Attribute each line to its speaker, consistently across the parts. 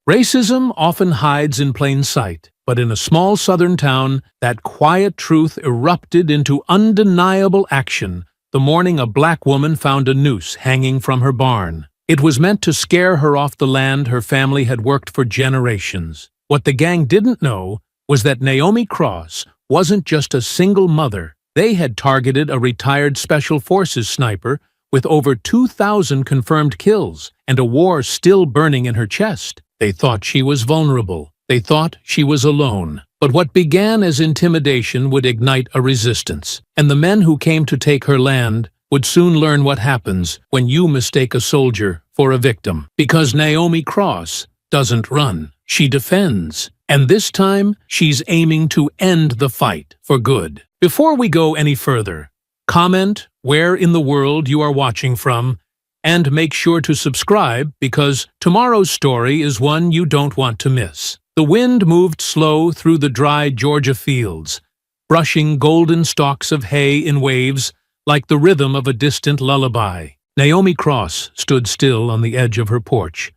Speaker 1: Racism often hides in plain sight, but in a small southern town, that quiet truth erupted into undeniable action the morning a black woman found a noose hanging from her barn. It was meant to scare her off the land her family had worked for generations. What the gang didn't know was that Naomi Cross wasn't just a single mother. They had targeted a retired Special Forces sniper with over 2,000 confirmed kills and a war still burning in her chest. They thought she was vulnerable. They thought she was alone. But what began as intimidation would ignite a resistance, and the men who came to take her land would soon learn what happens when you mistake a soldier for a victim. Because Naomi Cross doesn't run, she defends. And this time, she's aiming to end the fight for good. Before we go any further, comment where in the world you are watching from, and make sure to subscribe because tomorrow's story is one you don't want to miss. The wind moved slow through the dry Georgia fields, brushing golden stalks of hay in waves like the rhythm of a distant lullaby. Naomi Cross stood still on the edge of her porch,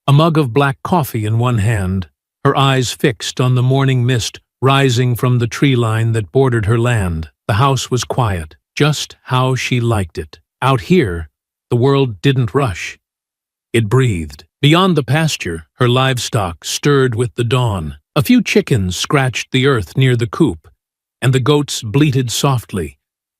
Speaker 1: a mug of black coffee in one hand, her eyes fixed on the morning mist rising from the tree line that bordered her land. The house was quiet, just how she liked it. Out here, the world didn't rush. It breathed. Beyond the pasture, her livestock stirred with the dawn. A few chickens scratched the earth near the coop, and the goats bleated softly,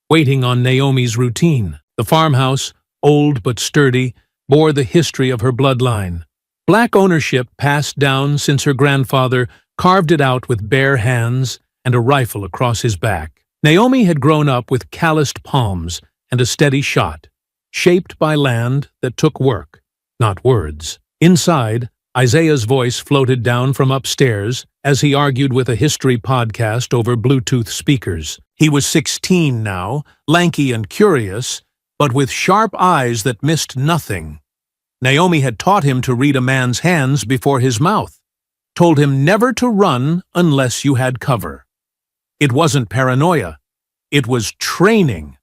Speaker 1: waiting on Naomi's routine. The farmhouse, old but sturdy, bore the history of her bloodline. Black ownership passed down since her grandfather carved it out with bare hands and a rifle across his back. Naomi had grown up with calloused palms and a steady shot, shaped by land that took work, not words. Inside, Isaiah's voice floated down from upstairs as he argued with a history podcast over Bluetooth speakers. He was 16 now, lanky and curious, but with sharp eyes that missed nothing. Naomi had taught him to read a man's hands before his mouth, told him never to run unless you had cover. It wasn't paranoia. It was training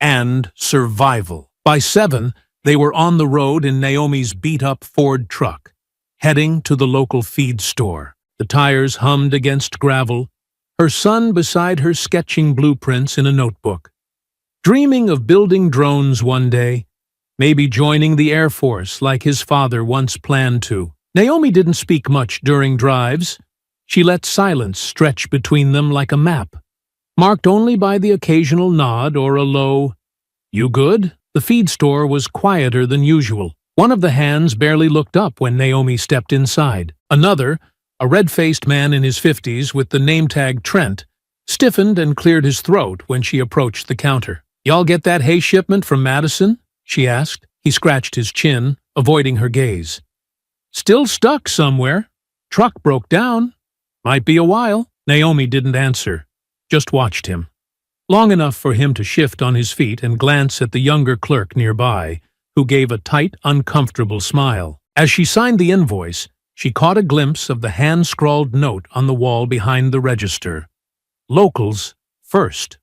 Speaker 1: and survival. By 7, they were on the road in Naomi's beat-up Ford truck, heading to the local feed store. The tires hummed against gravel, her son beside her sketching blueprints in a notebook. Dreaming of building drones one day, maybe joining the Air Force like his father once planned to. Naomi didn't speak much during drives. She let silence stretch between them like a map, marked only by the occasional nod or a low, "You good?" The feed store was quieter than usual. One of the hands barely looked up when Naomi stepped inside. Another, a red-faced man in his 50s with the name tag Trent, stiffened and cleared his throat when she approached the counter. "Y'all get that hay shipment from Madison?" she asked. He scratched his chin, avoiding her gaze. "Still stuck somewhere. Truck broke down. Might be a while." Naomi didn't answer, just watched him. Long enough for him to shift on his feet and glance at the younger clerk nearby, who gave a tight, uncomfortable smile. As she signed the invoice, she caught a glimpse of the hand-scrawled note on the wall behind the register. Locals first.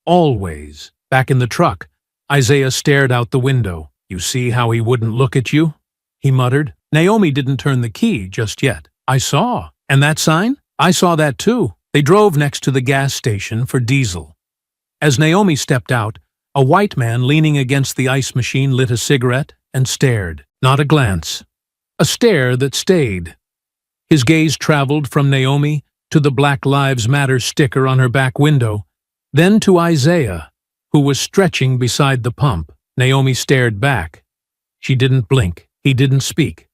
Speaker 1: Always. Back in the truck, Isaiah stared out the window. "You see how he wouldn't look at you?" he muttered. Naomi didn't turn the key just yet. "I saw. And that sign? I saw that too." They drove next to the gas station for diesel. As Naomi stepped out, a white man leaning against the ice machine lit a cigarette and stared. Not a glance. A stare that stayed. His gaze traveled from Naomi to the Black Lives Matter sticker on her back window, then to Isaiah, who was stretching beside the pump. Naomi stared back. She didn't blink. He didn't speak.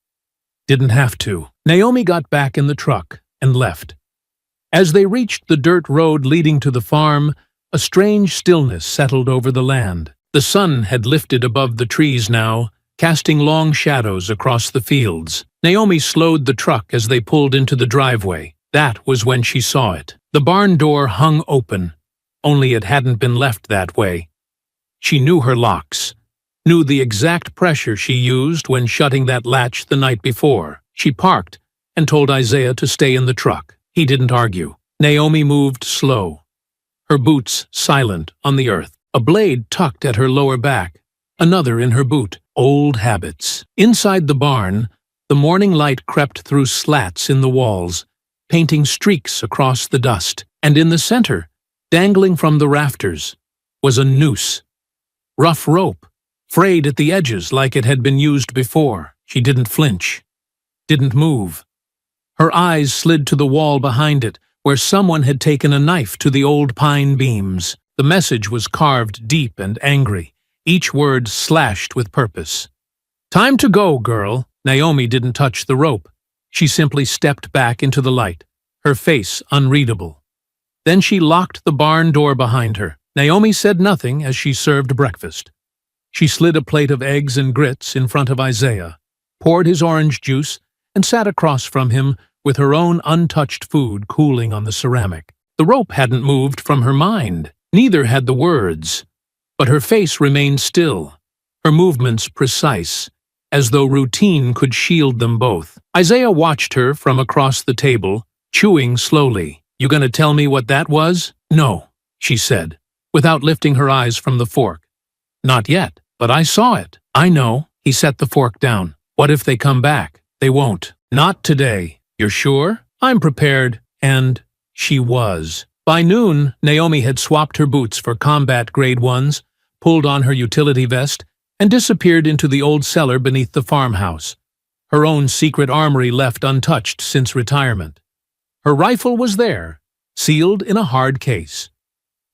Speaker 1: Didn't have to. Naomi got back in the truck and left. As they reached the dirt road leading to the farm, a strange stillness settled over the land. The sun had lifted above the trees now, casting long shadows across the fields. Naomi slowed the truck as they pulled into the driveway. That was when she saw it. The barn door hung open, only it hadn't been left that way. She knew her locks, knew the exact pressure she used when shutting that latch the night before. She parked and told Isaiah to stay in the truck. He didn't argue. Naomi moved slow, her boots silent on the earth, a blade tucked at her lower back, another in her boot. Old habits. Inside the barn, The morning light crept through slats in the walls, painting streaks across the dust, and in the center, dangling from the rafters, was a noose. Rough rope, frayed at the edges like it had been used before. She didn't flinch, didn't move. Her eyes slid to the wall behind it, where someone had taken a knife to the old pine beams. The message was carved deep and angry, each word slashed with purpose. "Time to go, girl." Naomi didn't touch the rope. She simply stepped back into the light, her face unreadable. Then she locked the barn door behind her. Naomi said nothing as she served breakfast. She slid a plate of eggs and grits in front of Isaiah, poured his orange juice, and sat across from him with her own untouched food cooling on the ceramic. The rope hadn't moved from her mind, neither had the words, but her face remained still, her movements precise, as though routine could shield them both. Isaiah watched her from across the table, chewing slowly. "You gonna tell me what that was?" "No," she said, without lifting her eyes from the fork. "Not yet, but I saw it." "I know." He set the fork down. "What if they come back?" "They won't. Not today." "You're sure?" "I'm prepared." And she was. By noon, Naomi had swapped her boots for combat-grade ones, pulled on her utility vest, and disappeared into the old cellar beneath the farmhouse, her own secret armory left untouched since retirement. Her rifle was there, sealed in a hard case.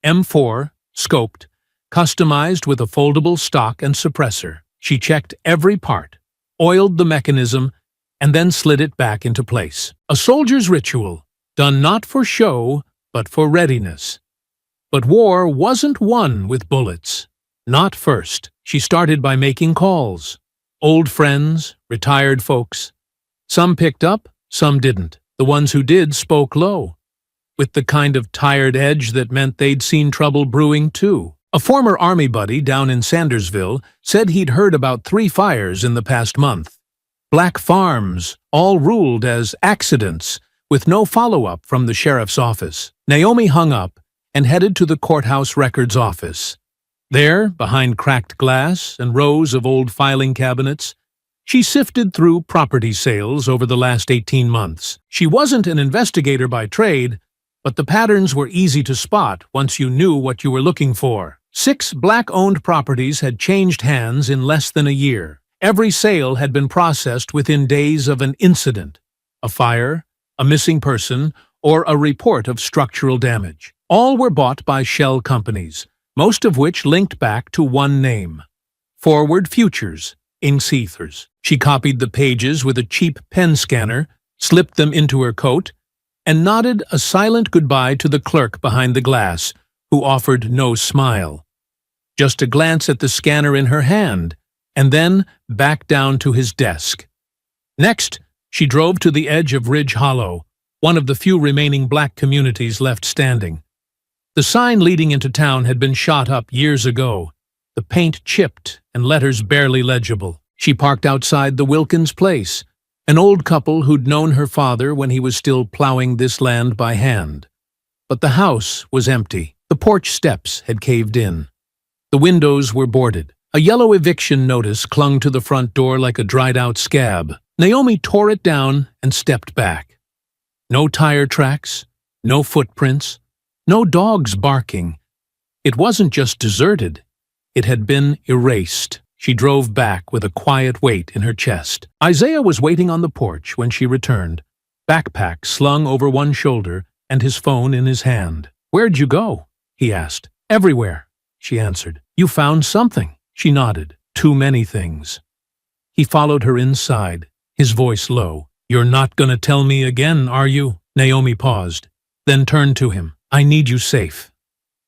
Speaker 1: M4, scoped, customized with a foldable stock and suppressor. She checked every part, oiled the mechanism, and then slid it back into place. A soldier's ritual, done not for show, but for readiness. But war wasn't won with bullets. Not first. She started by making calls. Old friends, retired folks. Some picked up, some didn't. The ones who did spoke low, with the kind of tired edge that meant they'd seen trouble brewing too. A former army buddy down in Sandersville said he'd heard about 3 fires in the past month. Black farms, all ruled as accidents, with no follow-up from the sheriff's office. Naomi hung up and headed to the courthouse records office. There, behind cracked glass and rows of old filing cabinets, she sifted through property sales over the last 18 months. She wasn't an investigator by trade, but the patterns were easy to spot once you knew what you were looking for. 6 black-owned properties had changed hands in less than a year. Every sale had been processed within days of an incident, a fire, a missing person, or a report of structural damage. All were bought by shell companies, most of which linked back to one name: Forward Futures, Inc. She copied the pages with a cheap pen scanner, slipped them into her coat, and nodded a silent goodbye to the clerk behind the glass, who offered no smile. Just a glance at the scanner in her hand, and then back down to his desk. Next, she drove to the edge of Ridge Hollow, one of the few remaining black communities left standing. The sign leading into town had been shot up years ago, the paint chipped and letters barely legible. She parked outside the Wilkins place, an old couple who'd known her father when he was still plowing this land by hand. But the house was empty. The porch steps had caved in. The windows were boarded. A yellow eviction notice clung to the front door like a dried-out scab. Naomi tore it down and stepped back. No tire tracks, no footprints, no dogs barking. It wasn't just deserted. It had been erased. She drove back with a quiet weight in her chest. Isaiah was waiting on the porch when she returned, backpack slung over one shoulder and his phone in his hand. "Where'd you go?" he asked. "Everywhere," she answered. "You found something?" She nodded. "Too many things." He followed her inside, his voice low. "You're not gonna tell me again, are you?" Naomi paused, then turned to him. "I need you safe.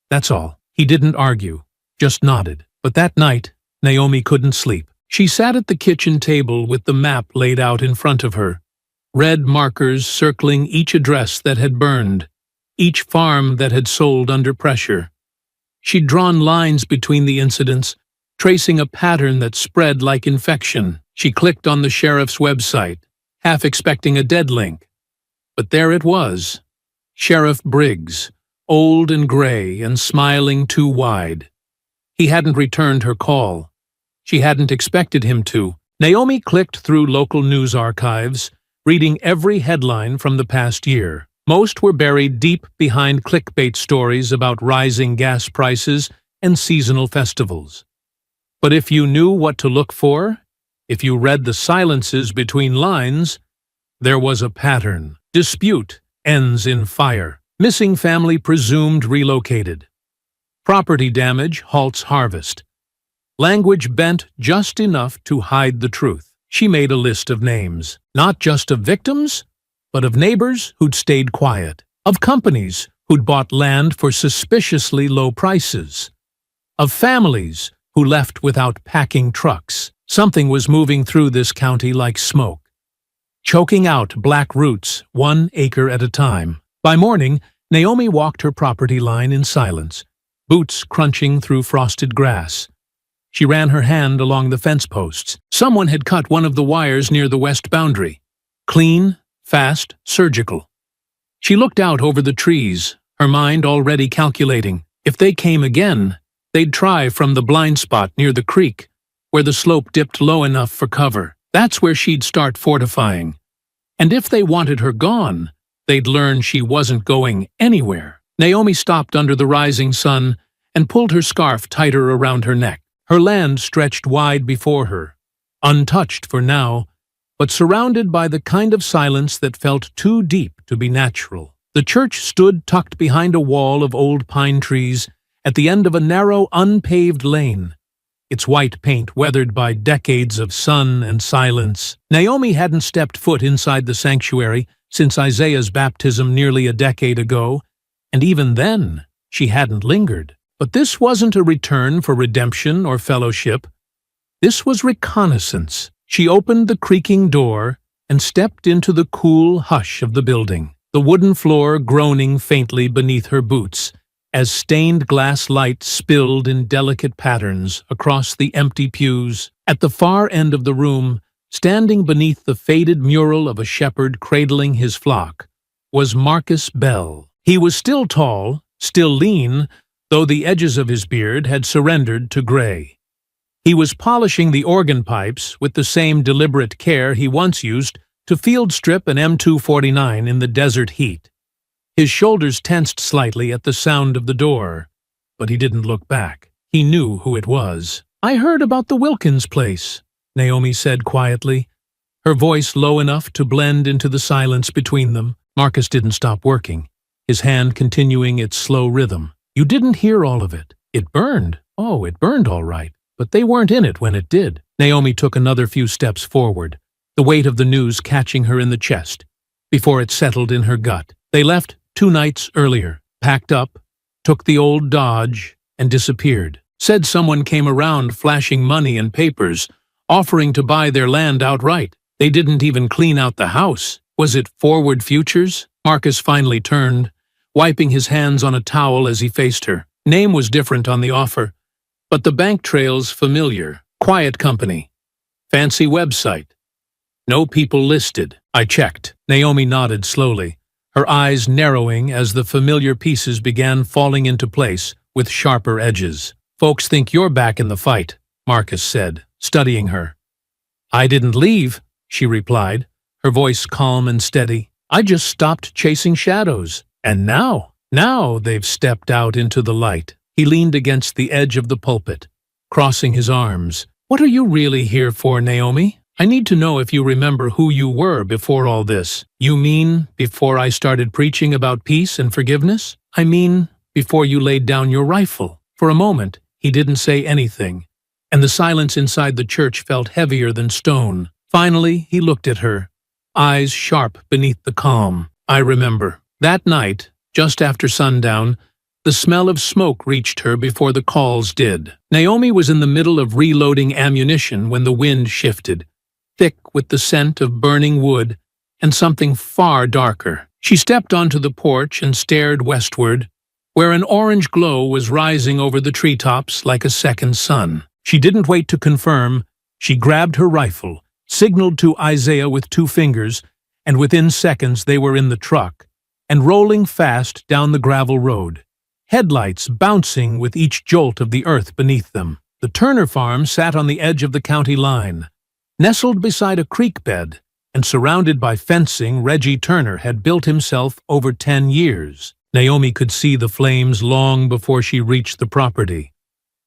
Speaker 1: That's all." He didn't argue, just nodded. But that night, Naomi couldn't sleep. She sat at the kitchen table with the map laid out in front of her, red markers circling each address that had burned, each farm that had sold under pressure. She'd drawn lines between the incidents, tracing a pattern that spread like infection. She clicked on the sheriff's website, half expecting a dead link. But there it was. Sheriff Briggs, old and gray and smiling too wide. He hadn't returned her call. She hadn't expected him to. Naomi clicked through local news archives, reading every headline from the past year. Most were buried deep behind clickbait stories about rising gas prices and seasonal festivals. But if you knew what to look for, if you read the silences between lines, there was a pattern. Dispute ends in fire. Missing family presumed relocated. Property damage halts harvest. Language bent just enough to hide the truth. She made a list of names, not just of victims, but of neighbors who'd stayed quiet, of companies who'd bought land for suspiciously low prices, of families who left without packing trucks. Something was moving through this county like smoke, choking out black roots 1 acre at a time. By morning, Naomi walked her property line in silence, boots crunching through frosted grass. She ran her hand along the fence posts. Someone had cut one of the wires near the west boundary. Clean, fast, surgical. She looked out over the trees, her mind already calculating. If they came again, they'd try from the blind spot near the creek, where the slope dipped low enough for cover. That's where she'd start fortifying. And if they wanted her gone, they'd learn she wasn't going anywhere. Naomi stopped under the rising sun and pulled her scarf tighter around her neck. Her land stretched wide before her, untouched for now, but surrounded by the kind of silence that felt too deep to be natural. The church stood tucked behind a wall of old pine trees at the end of a narrow, unpaved lane, its white paint weathered by decades of sun and silence. Naomi hadn't stepped foot inside the sanctuary since Isaiah's baptism nearly a decade ago, and even then, she hadn't lingered. But this wasn't a return for redemption or fellowship. This was reconnaissance. She opened the creaking door and stepped into the cool hush of the building, the wooden floor groaning faintly beneath her boots as stained glass light spilled in delicate patterns across the empty pews. At the far end of the room, standing beneath the faded mural of a shepherd cradling his flock, was Marcus Bell. He was still tall, still lean, though the edges of his beard had surrendered to gray. He was polishing the organ pipes with the same deliberate care he once used to field strip an M249 in the desert heat. His shoulders tensed slightly at the sound of the door, but he didn't look back. He knew who it was. "I heard about the Wilkins place," Naomi said quietly, her voice low enough to blend into the silence between them. Marcus didn't stop working, his hand continuing its slow rhythm. "You didn't hear all of it. It burned. Oh, it burned all right. But they weren't in it when it did." Naomi took another few steps forward, the weight of the news catching her in the chest, before it settled in her gut. They left 2 nights earlier, packed up, took the old Dodge, and disappeared. Said someone came around flashing money and papers, offering to buy their land outright. They didn't even clean out the house. Was it forward futures? Marcus finally turned, wiping his hands on a towel as he faced her. Name was different on the offer, but the bank trails familiar. Quiet company. Fancy website. No people listed. I checked. Naomi nodded slowly, her eyes narrowing as the familiar pieces began falling into place with sharper edges. "Folks think you're back in the fight," Marcus said, studying her. "I didn't leave," she replied, her voice calm and steady. "I just stopped chasing shadows. And now they've stepped out into the light." He leaned against the edge of the pulpit, crossing his arms. "What are you really here for, Naomi? I need to know if you remember who you were before all this." "You mean before I started preaching about peace and forgiveness?" "I mean before you laid down your rifle." For a moment, he didn't say anything, and the silence inside the church felt heavier than stone. Finally, he looked at her, eyes sharp beneath the calm. "I remember. That night, just after sundown, the smell of smoke reached her before the calls did. Naomi was in the middle of reloading ammunition when the wind shifted, thick with the scent of burning wood and something far darker. She stepped onto the porch and stared westward, where an orange glow was rising over the treetops like a second sun. She didn't wait to confirm. She grabbed her rifle, signaled to Isaiah with 2 fingers, and within seconds they were in the truck and rolling fast down the gravel road, headlights bouncing with each jolt of the earth beneath them. The Turner farm sat on the edge of the county line, Nestled beside a creek bed and surrounded by fencing Reggie Turner had built himself over 10 years. Naomi could see the flames long before she reached the property.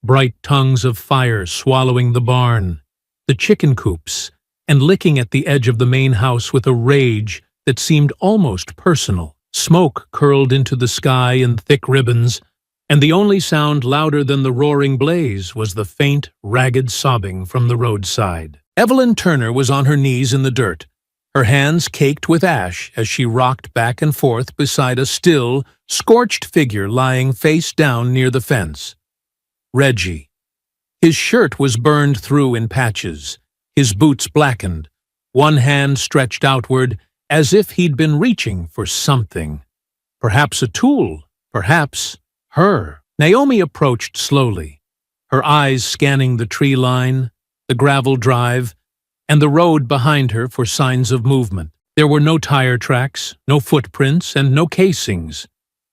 Speaker 1: Bright tongues of fire swallowing the barn, the chicken coops, and licking at the edge of the main house with a rage that seemed almost personal. Smoke curled into the sky in thick ribbons, and the only sound louder than the roaring blaze was the faint, ragged sobbing from the roadside. Evelyn Turner was on her knees in the dirt, her hands caked with ash as she rocked back and forth beside a still, scorched figure lying face down near the fence. Reggie. His shirt was burned through in patches, his boots blackened, one hand stretched outward as if he'd been reaching for something. Perhaps a tool, perhaps her. Naomi approached slowly, her eyes scanning the tree line, the gravel drive, and the road behind her for signs of movement. There were no tire tracks, no footprints, and no casings.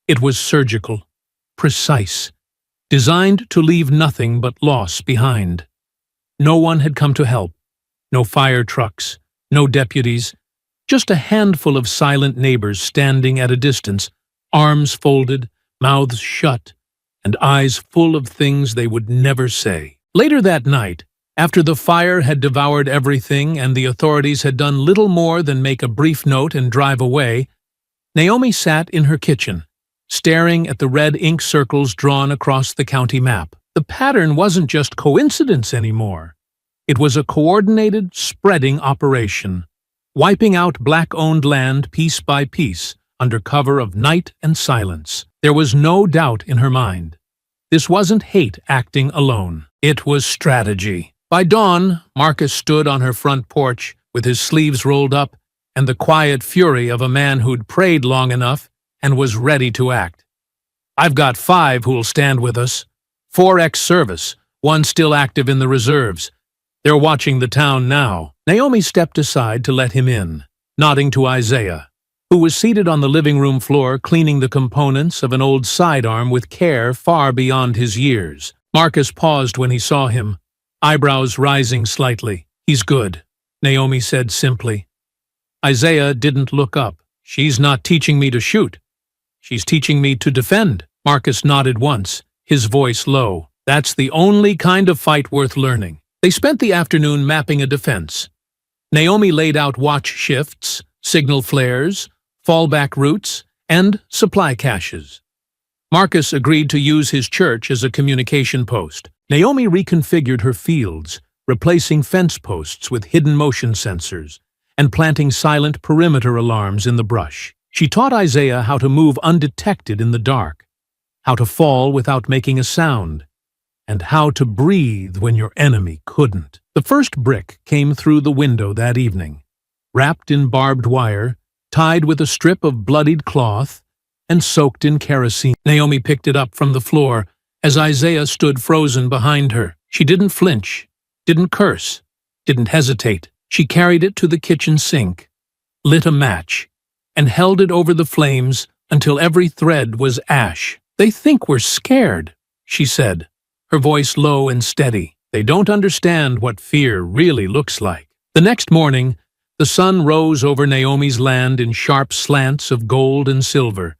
Speaker 1: It was surgical, precise, designed to leave nothing but loss behind. No one had come to help. No fire trucks, no deputies, just a handful of silent neighbors standing at a distance, arms folded, mouths shut, and eyes full of things they would never say. Later that night, after the fire had devoured everything and the authorities had done little more than make a brief note and drive away, Naomi sat in her kitchen, staring at the red ink circles drawn across the county map. The pattern wasn't just coincidence anymore. It was a coordinated, spreading operation, wiping out black-owned land piece by piece under cover of night and silence. There was no doubt in her mind. This wasn't hate acting alone. It was strategy. By dawn, Marcus stood on her front porch with his sleeves rolled up and the quiet fury of a man who'd prayed long enough and was ready to act. "I've got 5 who'll stand with us. 4 ex-service, 1 still active in the reserves. They're watching the town now." Naomi stepped aside to let him in, nodding to Isaiah, who was seated on the living room floor cleaning the components of an old sidearm with care far beyond his years. Marcus paused when he saw him, eyebrows rising slightly. "He's good," Naomi said simply. Isaiah didn't look up. "She's not teaching me to shoot. She's teaching me to defend." Marcus nodded once, his voice low. "That's the only kind of fight worth learning." They spent the afternoon mapping a defense. Naomi laid out watch shifts, signal flares, fallback routes, and supply caches. Marcus agreed to use his church as a communication post. Naomi reconfigured her fields, replacing fence posts with hidden motion sensors, and planting silent perimeter alarms in the brush. She taught Isaiah how to move undetected in the dark, how to fall without making a sound, and how to breathe when your enemy couldn't. The first brick came through the window that evening, wrapped in barbed wire, tied with a strip of bloodied cloth, and soaked in kerosene. Naomi picked it up from the floor as Isaiah stood frozen behind her. She didn't flinch, didn't curse, didn't hesitate. She carried it to the kitchen sink, lit a match, and held it over the flames until every thread was ash. "They think we're scared," she said, her voice low and steady. "They don't understand what fear really looks like." The next morning, the sun rose over Naomi's land in sharp slants of gold and silver,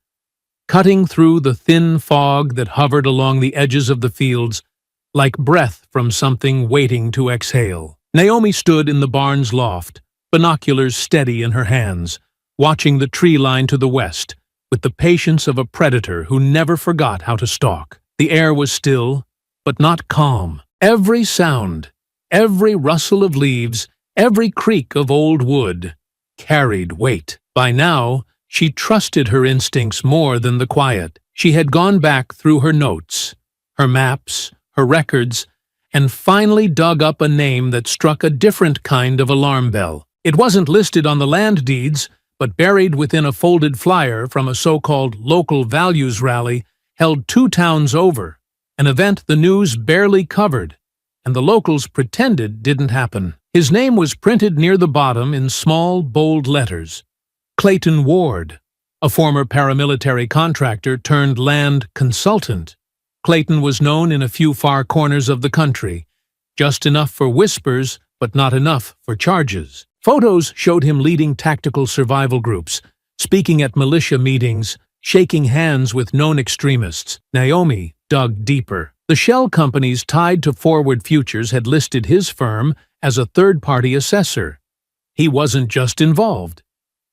Speaker 1: cutting through the thin fog that hovered along the edges of the fields like breath from something waiting to exhale. Naomi stood in the barn's loft, binoculars steady in her hands, watching the tree line to the west, with the patience of a predator who never forgot how to stalk. The air was still, but not calm. Every sound, every rustle of leaves, every creak of old wood carried weight. By now, she trusted her instincts more than the quiet. She had gone back through her notes, her maps, her records, and finally dug up a name that struck a different kind of alarm bell. It wasn't listed on the land deeds, but buried within a folded flyer from a so-called local values rally held 2 towns over, an event the news barely covered, and the locals pretended didn't happen. His name was printed near the bottom in small, bold letters. Clayton Ward, a former paramilitary contractor turned land consultant. Clayton was known in a few far corners of the country, just enough for whispers but not enough for charges. Photos showed him leading tactical survival groups, speaking at militia meetings, shaking hands with known extremists. Naomi dug deeper. The shell companies tied to Forward Futures had listed his firm as a third-party assessor. He wasn't just involved.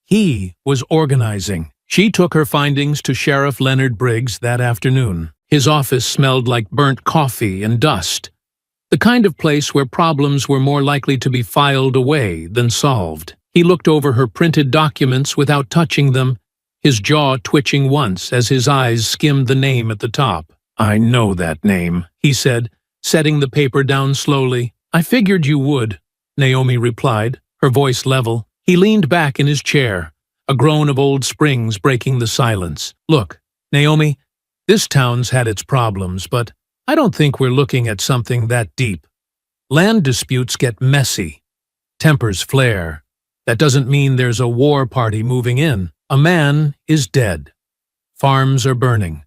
Speaker 1: He was organizing. She took her findings to Sheriff Leonard Briggs that afternoon. His office smelled like burnt coffee and dust, the kind of place where problems were more likely to be filed away than solved. He looked over her printed documents without touching them, his jaw twitching once as his eyes skimmed the name at the top. "I know that name," he said, setting the paper down slowly. "I figured you would," Naomi replied, her voice level. He leaned back in his chair, a groan of old springs breaking the silence. "Look, Naomi, this town's had its problems, but I don't think we're looking at something that deep. Land disputes get messy. Tempers flare. That doesn't mean there's a war party moving in. A man is dead. Farms are burning.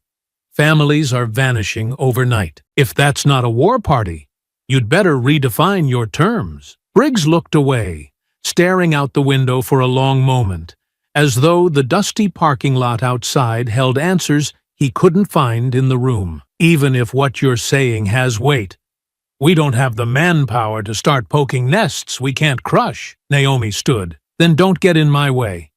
Speaker 1: Families are vanishing overnight. If that's not a war party, you'd better redefine your terms." Briggs looked away, staring out the window for a long moment, as though the dusty parking lot outside held answers he couldn't find in the room. "Even if what you're saying has weight, we don't have the manpower to start poking nests we can't crush." Naomi stood. "Then don't get in my way.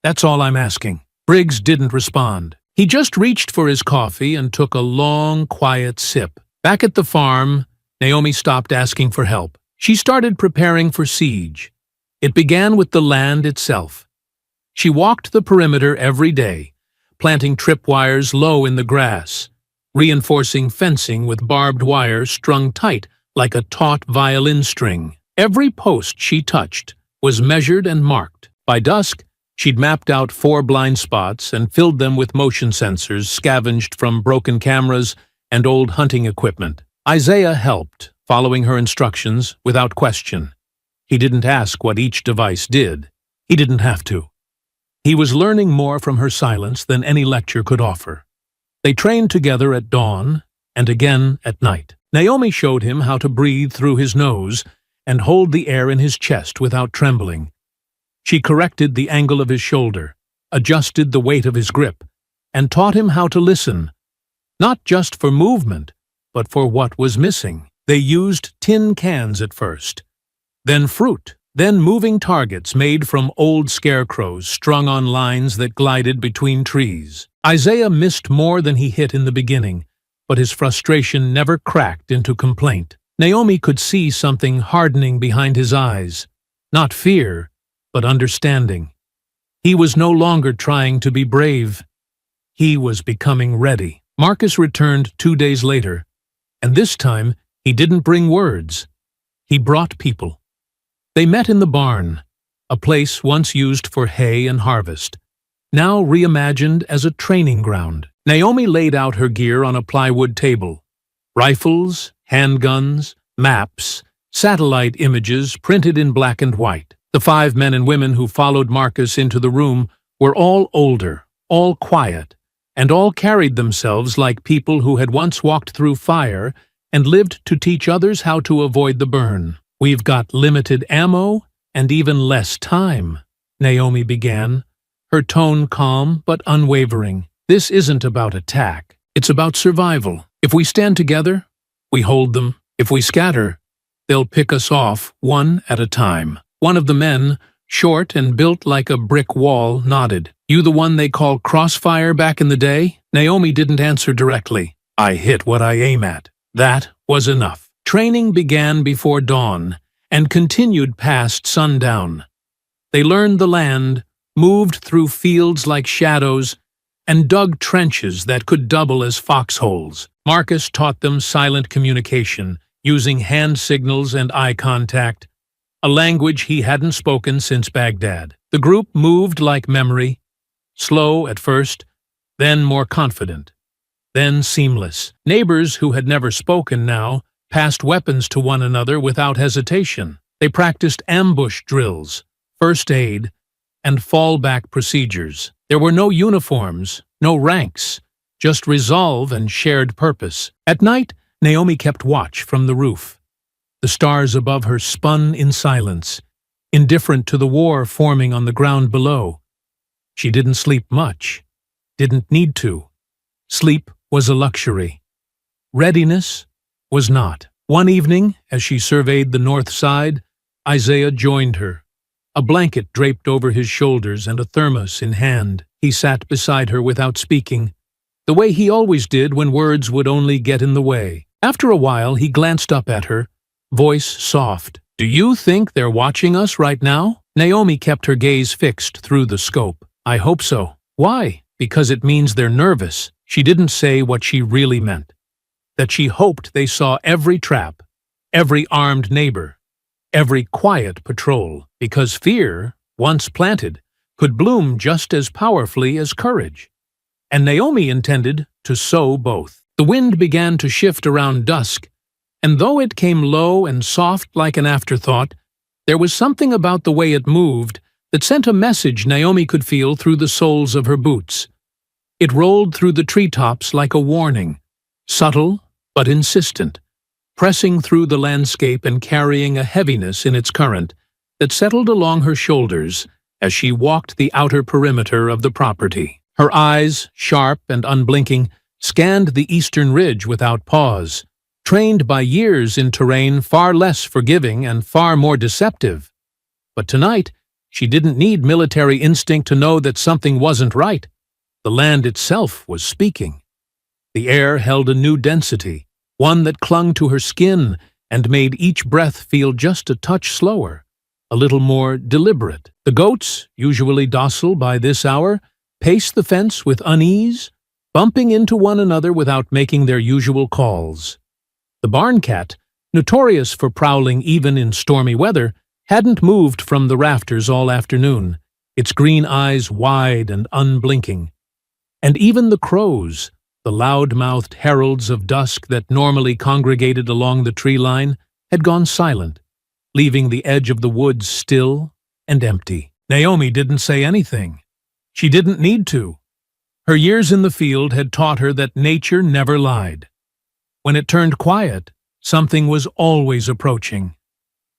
Speaker 1: That's all I'm asking." Briggs didn't respond. He just reached for his coffee and took a long, quiet sip. Back at the farm, Naomi stopped asking for help. She started preparing for siege. It began with the land itself. She walked the perimeter every day, planting tripwires low in the grass, reinforcing fencing with barbed wire strung tight like a taut violin string. Every post she touched was measured and marked. By dusk, she'd mapped out 4 blind spots and filled them with motion sensors scavenged from broken cameras and old hunting equipment. Isaiah helped, following her instructions without question. He didn't ask what each device did. He didn't have to. He was learning more from her silence than any lecture could offer. They trained together at dawn and again at night. Naomi showed him how to breathe through his nose and hold the air in his chest without trembling. She corrected the angle of his shoulder, adjusted the weight of his grip, and taught him how to listen, not just for movement, but for what was missing. They used tin cans at first, then fruit, then moving targets made from old scarecrows strung on lines that glided between trees. Isaiah missed more than he hit in the beginning, but his frustration never cracked into complaint. Naomi could see something hardening behind his eyes, not fear, but understanding. He was no longer trying to be brave. He was becoming ready. Marcus returned 2 days later, and this time he didn't bring words. He brought people. They met in the barn, a place once used for hay and harvest, now reimagined as a training ground. Naomi laid out her gear on a plywood table. Rifles, handguns, maps, satellite images printed in black and white. The 5 men and women who followed Marcus into the room were all older, all quiet, and all carried themselves like people who had once walked through fire and lived to teach others how to avoid the burn. "We've got limited ammo and even less time," Naomi began, her tone calm but unwavering. "This isn't about attack. It's about survival. If we stand together, we hold them. If we scatter, they'll pick us off one at a time." One of the men, short and built like a brick wall, nodded. "You the one they call Crossfire back in the day?" Naomi didn't answer directly. "I hit what I aim at." That was enough. Training began before dawn and continued past sundown. They learned the land, moved through fields like shadows, and dug trenches that could double as foxholes. Marcus taught them silent communication, using hand signals and eye contact, a language he hadn't spoken since Baghdad. The group moved like memory, slow at first, then more confident, then seamless. Neighbors who had never spoken now passed weapons to one another without hesitation. They practiced ambush drills, first aid, and fallback procedures. There were no uniforms, no ranks, just resolve and shared purpose. At night, Naomi kept watch from the roof. The stars above her spun in silence, indifferent to the war forming on the ground below. She didn't sleep much, didn't need to. Sleep was a luxury. Readiness was not. One evening, as she surveyed the north side, Isaiah joined her. A blanket draped over his shoulders and a thermos in hand. He sat beside her without speaking, the way he always did when words would only get in the way. After a while, he glanced up at her, voice soft. "Do you think they're watching us right now?" Naomi kept her gaze fixed through the scope. "I hope so." "Why?" "Because it means they're nervous." She didn't say what she really meant. That she hoped they saw every trap, every armed neighbor, every quiet patrol, because fear, once planted, could bloom just as powerfully as courage. And Naomi intended to sow both. The wind began to shift around dusk, and though it came low and soft like an afterthought, there was something about the way it moved that sent a message Naomi could feel through the soles of her boots. It rolled through the treetops like a warning, subtle but insistent, pressing through the landscape and carrying a heaviness in its current that settled along her shoulders as she walked the outer perimeter of the property. Her eyes, sharp and unblinking, scanned the eastern ridge without pause, trained by years in terrain far less forgiving and far more deceptive. But tonight, she didn't need military instinct to know that something wasn't right. The land itself was speaking. The air held a new density, one that clung to her skin and made each breath feel just a touch slower, a little more deliberate. The goats, usually docile by this hour, paced the fence with unease, bumping into one another without making their usual calls. The barn cat, notorious for prowling even in stormy weather, hadn't moved from the rafters all afternoon, its green eyes wide and unblinking. And even the crows, the loud-mouthed heralds of dusk that normally congregated along the tree line, had gone silent, leaving the edge of the woods still and empty. Naomi didn't say anything. She didn't need to. Her years in the field had taught her that nature never lied. When it turned quiet, something was always approaching.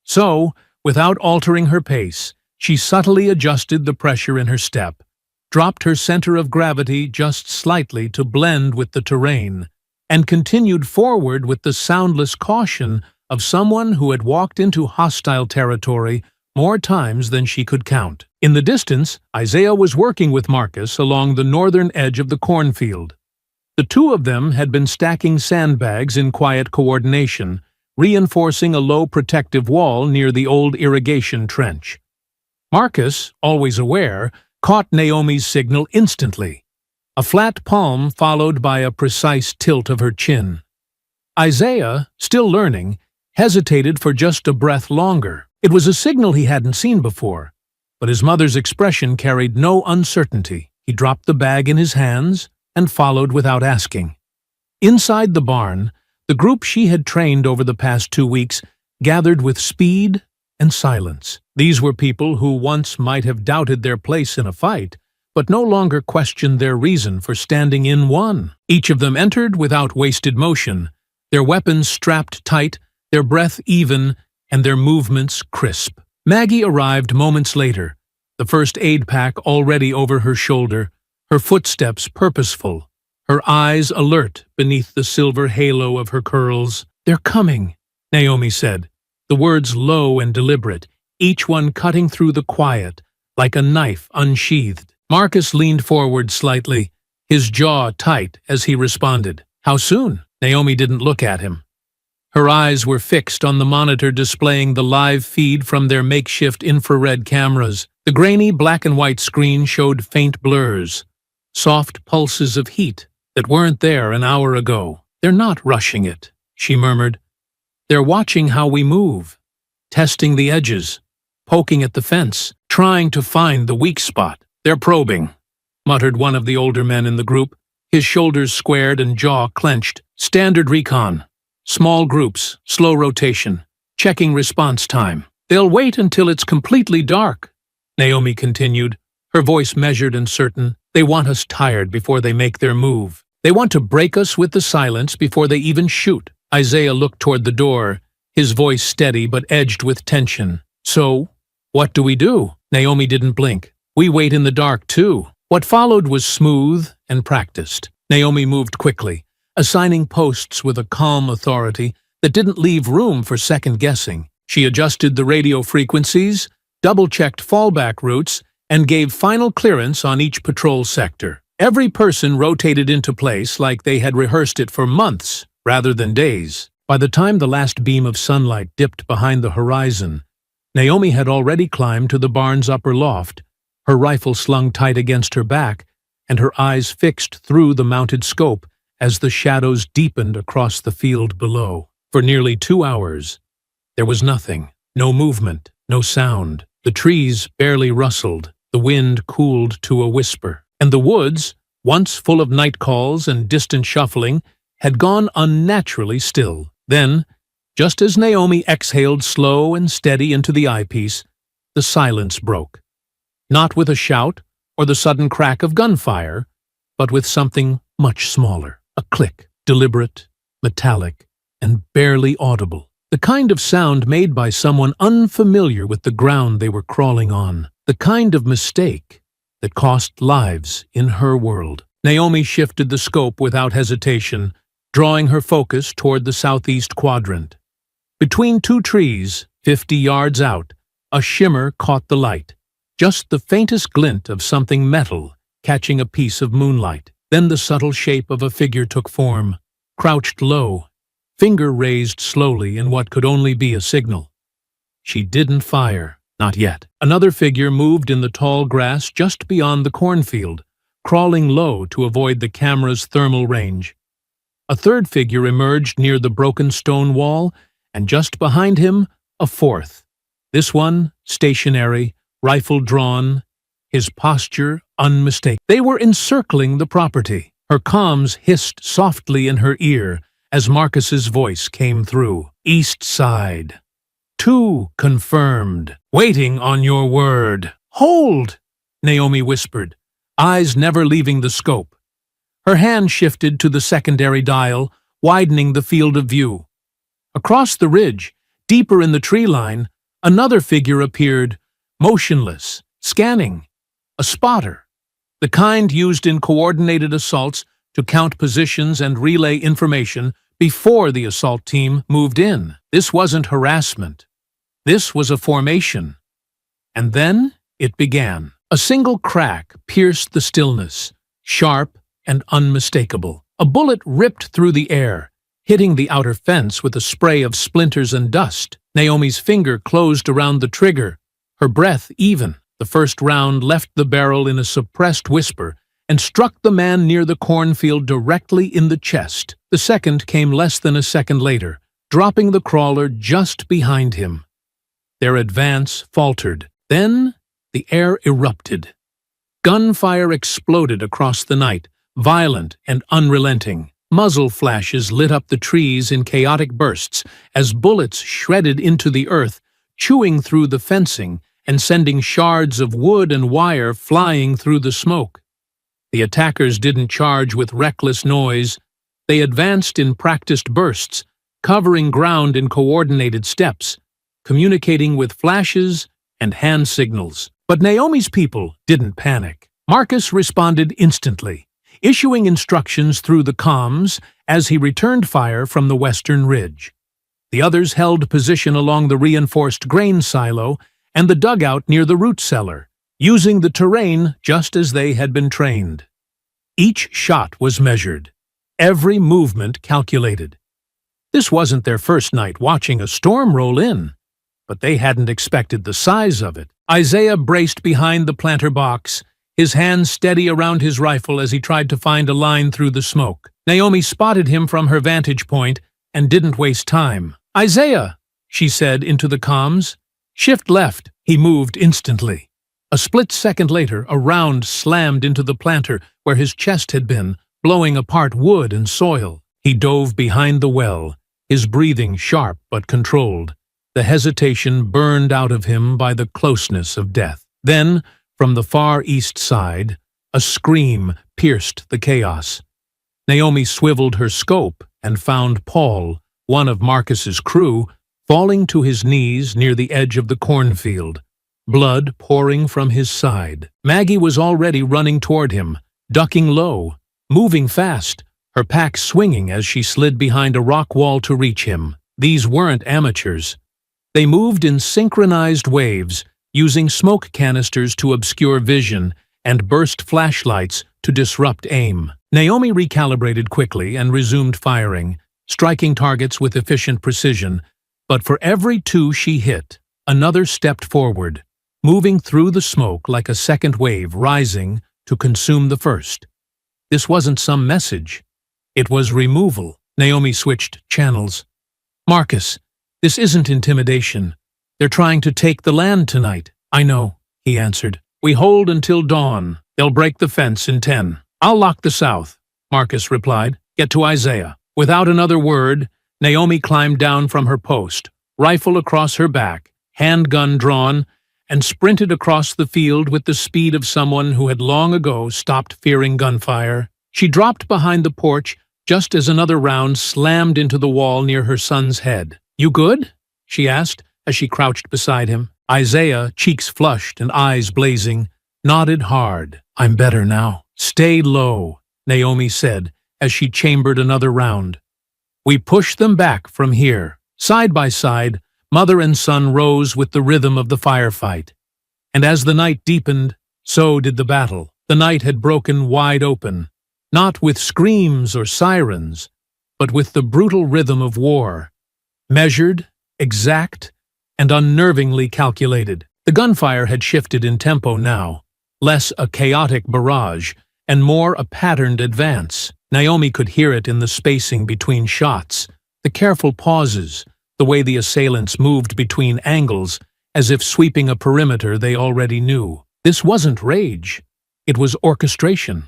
Speaker 1: So, without altering her pace, she subtly adjusted the pressure in her step, dropped her center of gravity just slightly to blend with the terrain, and continued forward with the soundless caution of someone who had walked into hostile territory more times than she could count. In the distance, Isaiah was working with Marcus along the northern edge of the cornfield. The two of them had been stacking sandbags in quiet coordination, reinforcing a low protective wall near the old irrigation trench. Marcus, always aware, caught Naomi's signal instantly, a flat palm followed by a precise tilt of her chin. Isaiah, still learning, hesitated for just a breath longer. It was a signal he hadn't seen before, but his mother's expression carried no uncertainty. He dropped the bag in his hands and followed without asking. Inside the barn, the group she had trained over the past 2 weeks gathered with speed and silence. These were people who once might have doubted their place in a fight, but no longer questioned their reason for standing in one. Each of them entered without wasted motion, their weapons strapped tight, their breath even, and their movements crisp. Maggie arrived moments later, the first aid pack already over her shoulder, her footsteps purposeful, her eyes alert beneath the silver halo of her curls. "They're coming," Naomi said, the words low and deliberate, each one cutting through the quiet, like a knife unsheathed. Marcus leaned forward slightly, his jaw tight as he responded. "How soon?" Naomi didn't look at him. Her eyes were fixed on the monitor displaying the live feed from their makeshift infrared cameras. The grainy black-and-white screen showed faint blurs, soft pulses of heat that weren't there an hour ago. "They're not rushing it," she murmured. "They're watching how we move, testing the edges, poking at the fence, trying to find the weak spot." "They're probing," muttered one of the older men in the group, his shoulders squared and jaw clenched. "Standard recon. Small groups, slow rotation, checking response time. They'll wait until it's completely dark," Naomi continued, her voice measured and certain. "They want us tired before they make their move. They want to break us with the silence before they even shoot." Isaiah looked toward the door, his voice steady but edged with tension. "So, what do we do?" Naomi didn't blink. "We wait in the dark, too." What followed was smooth and practiced. Naomi moved quickly, assigning posts with a calm authority that didn't leave room for second-guessing. She adjusted the radio frequencies, double-checked fallback routes, and gave final clearance on each patrol sector. Every person rotated into place like they had rehearsed it for months, rather than days. By the time the last beam of sunlight dipped behind the horizon, Naomi had already climbed to the barn's upper loft, her rifle slung tight against her back, and her eyes fixed through the mounted scope as the shadows deepened across the field below. For nearly 2 hours, there was nothing. No movement, no sound. The trees barely rustled, the wind cooled to a whisper. And the woods, once full of night calls and distant shuffling, had gone unnaturally still. Then, just as Naomi exhaled slow and steady into the eyepiece, the silence broke. Not with a shout or the sudden crack of gunfire, but with something much smaller. A click, deliberate, metallic, and barely audible. The kind of sound made by someone unfamiliar with the ground they were crawling on. The kind of mistake that cost lives in her world. Naomi shifted the scope without hesitation, drawing her focus toward the southeast quadrant. Between 2 trees, 50 yards out, a shimmer caught the light. Just the faintest glint of something metal catching a piece of moonlight. Then the subtle shape of a figure took form, crouched low, finger raised slowly in what could only be a signal. She didn't fire, not yet. Another figure moved in the tall grass just beyond the cornfield, crawling low to avoid the camera's thermal range. A third figure emerged near the broken stone wall, and just behind him, a fourth. This one, stationary, rifle drawn, his posture unmistakable. They were encircling the property. Her comms hissed softly in her ear as Marcus's voice came through. "East side. 2 confirmed. Waiting on your word." "Hold!" Naomi whispered, eyes never leaving the scope. Her hand shifted to the secondary dial, widening the field of view. Across the ridge, deeper in the tree line, another figure appeared, motionless, scanning. A spotter, the kind used in coordinated assaults to count positions and relay information before the assault team moved in. This wasn't harassment. This was a formation. And then it began. A single crack pierced the stillness, sharp and unmistakable. A bullet ripped through the air, hitting the outer fence with a spray of splinters and dust. Naomi's finger closed around the trigger, her breath even. The first round left the barrel in a suppressed whisper and struck the man near the cornfield directly in the chest. The second came less than a second later, dropping the crawler just behind him. Their advance faltered. Then the air erupted. Gunfire exploded across the night, violent and unrelenting. Muzzle flashes lit up the trees in chaotic bursts as bullets shredded into the earth, chewing through the fencing and sending shards of wood and wire flying through the smoke. The attackers didn't charge with reckless noise. They advanced in practiced bursts, covering ground in coordinated steps, communicating with flashes and hand signals. But Naomi's people didn't panic. Marcus responded instantly, issuing instructions through the comms as he returned fire from the western ridge. The others held position along the reinforced grain silo and the dugout near the root cellar, using the terrain just as they had been trained. Each shot was measured, every movement calculated. This wasn't their first night watching a storm roll in, but they hadn't expected the size of it. Isaiah braced behind the planter box, his hands steady around his rifle as he tried to find a line through the smoke. Naomi spotted him from her vantage point and didn't waste time. "Isaiah," she said into the comms. "Shift left." He moved instantly. A split second later, a round slammed into the planter where his chest had been, blowing apart wood and soil. He dove behind the well, his breathing sharp but controlled, the hesitation burned out of him by the closeness of death. Then, from the far east side, a scream pierced the chaos. Naomi swiveled her scope and found Paul, one of Marcus's crew, falling to his knees near the edge of the cornfield, blood pouring from his side. Maggie was already running toward him, ducking low, moving fast, her pack swinging as she slid behind a rock wall to reach him. These weren't amateurs. They moved in synchronized waves, using smoke canisters to obscure vision and burst flashlights to disrupt aim. Naomi recalibrated quickly and resumed firing, striking targets with efficient precision, but for every two she hit, another stepped forward, moving through the smoke like a second wave rising to consume the first. This wasn't some message. It was removal. Naomi switched channels. "Marcus, this isn't intimidation. They're trying to take the land tonight." "I know," he answered. "We hold until dawn. They'll break the fence in 10. "I'll lock the south," Marcus replied. "Get to Isaiah." Without another word, Naomi climbed down from her post, rifle across her back, handgun drawn, and sprinted across the field with the speed of someone who had long ago stopped fearing gunfire. She dropped behind the porch just as another round slammed into the wall near her son's head. "You good?" she asked as she crouched beside him. Isaiah, cheeks flushed and eyes blazing, nodded hard. "I'm better now." "Stay low," Naomi said as she chambered another round. "We push them back from here." Side by side, mother and son rose with the rhythm of the firefight. And as the night deepened, so did the battle. The night had broken wide open, not with screams or sirens, but with the brutal rhythm of war, measured, exact, and unnervingly calculated. The gunfire had shifted in tempo now, less a chaotic barrage and more a patterned advance. Naomi could hear it in the spacing between shots, the careful pauses, the way the assailants moved between angles as if sweeping a perimeter they already knew. This wasn't rage, it was orchestration.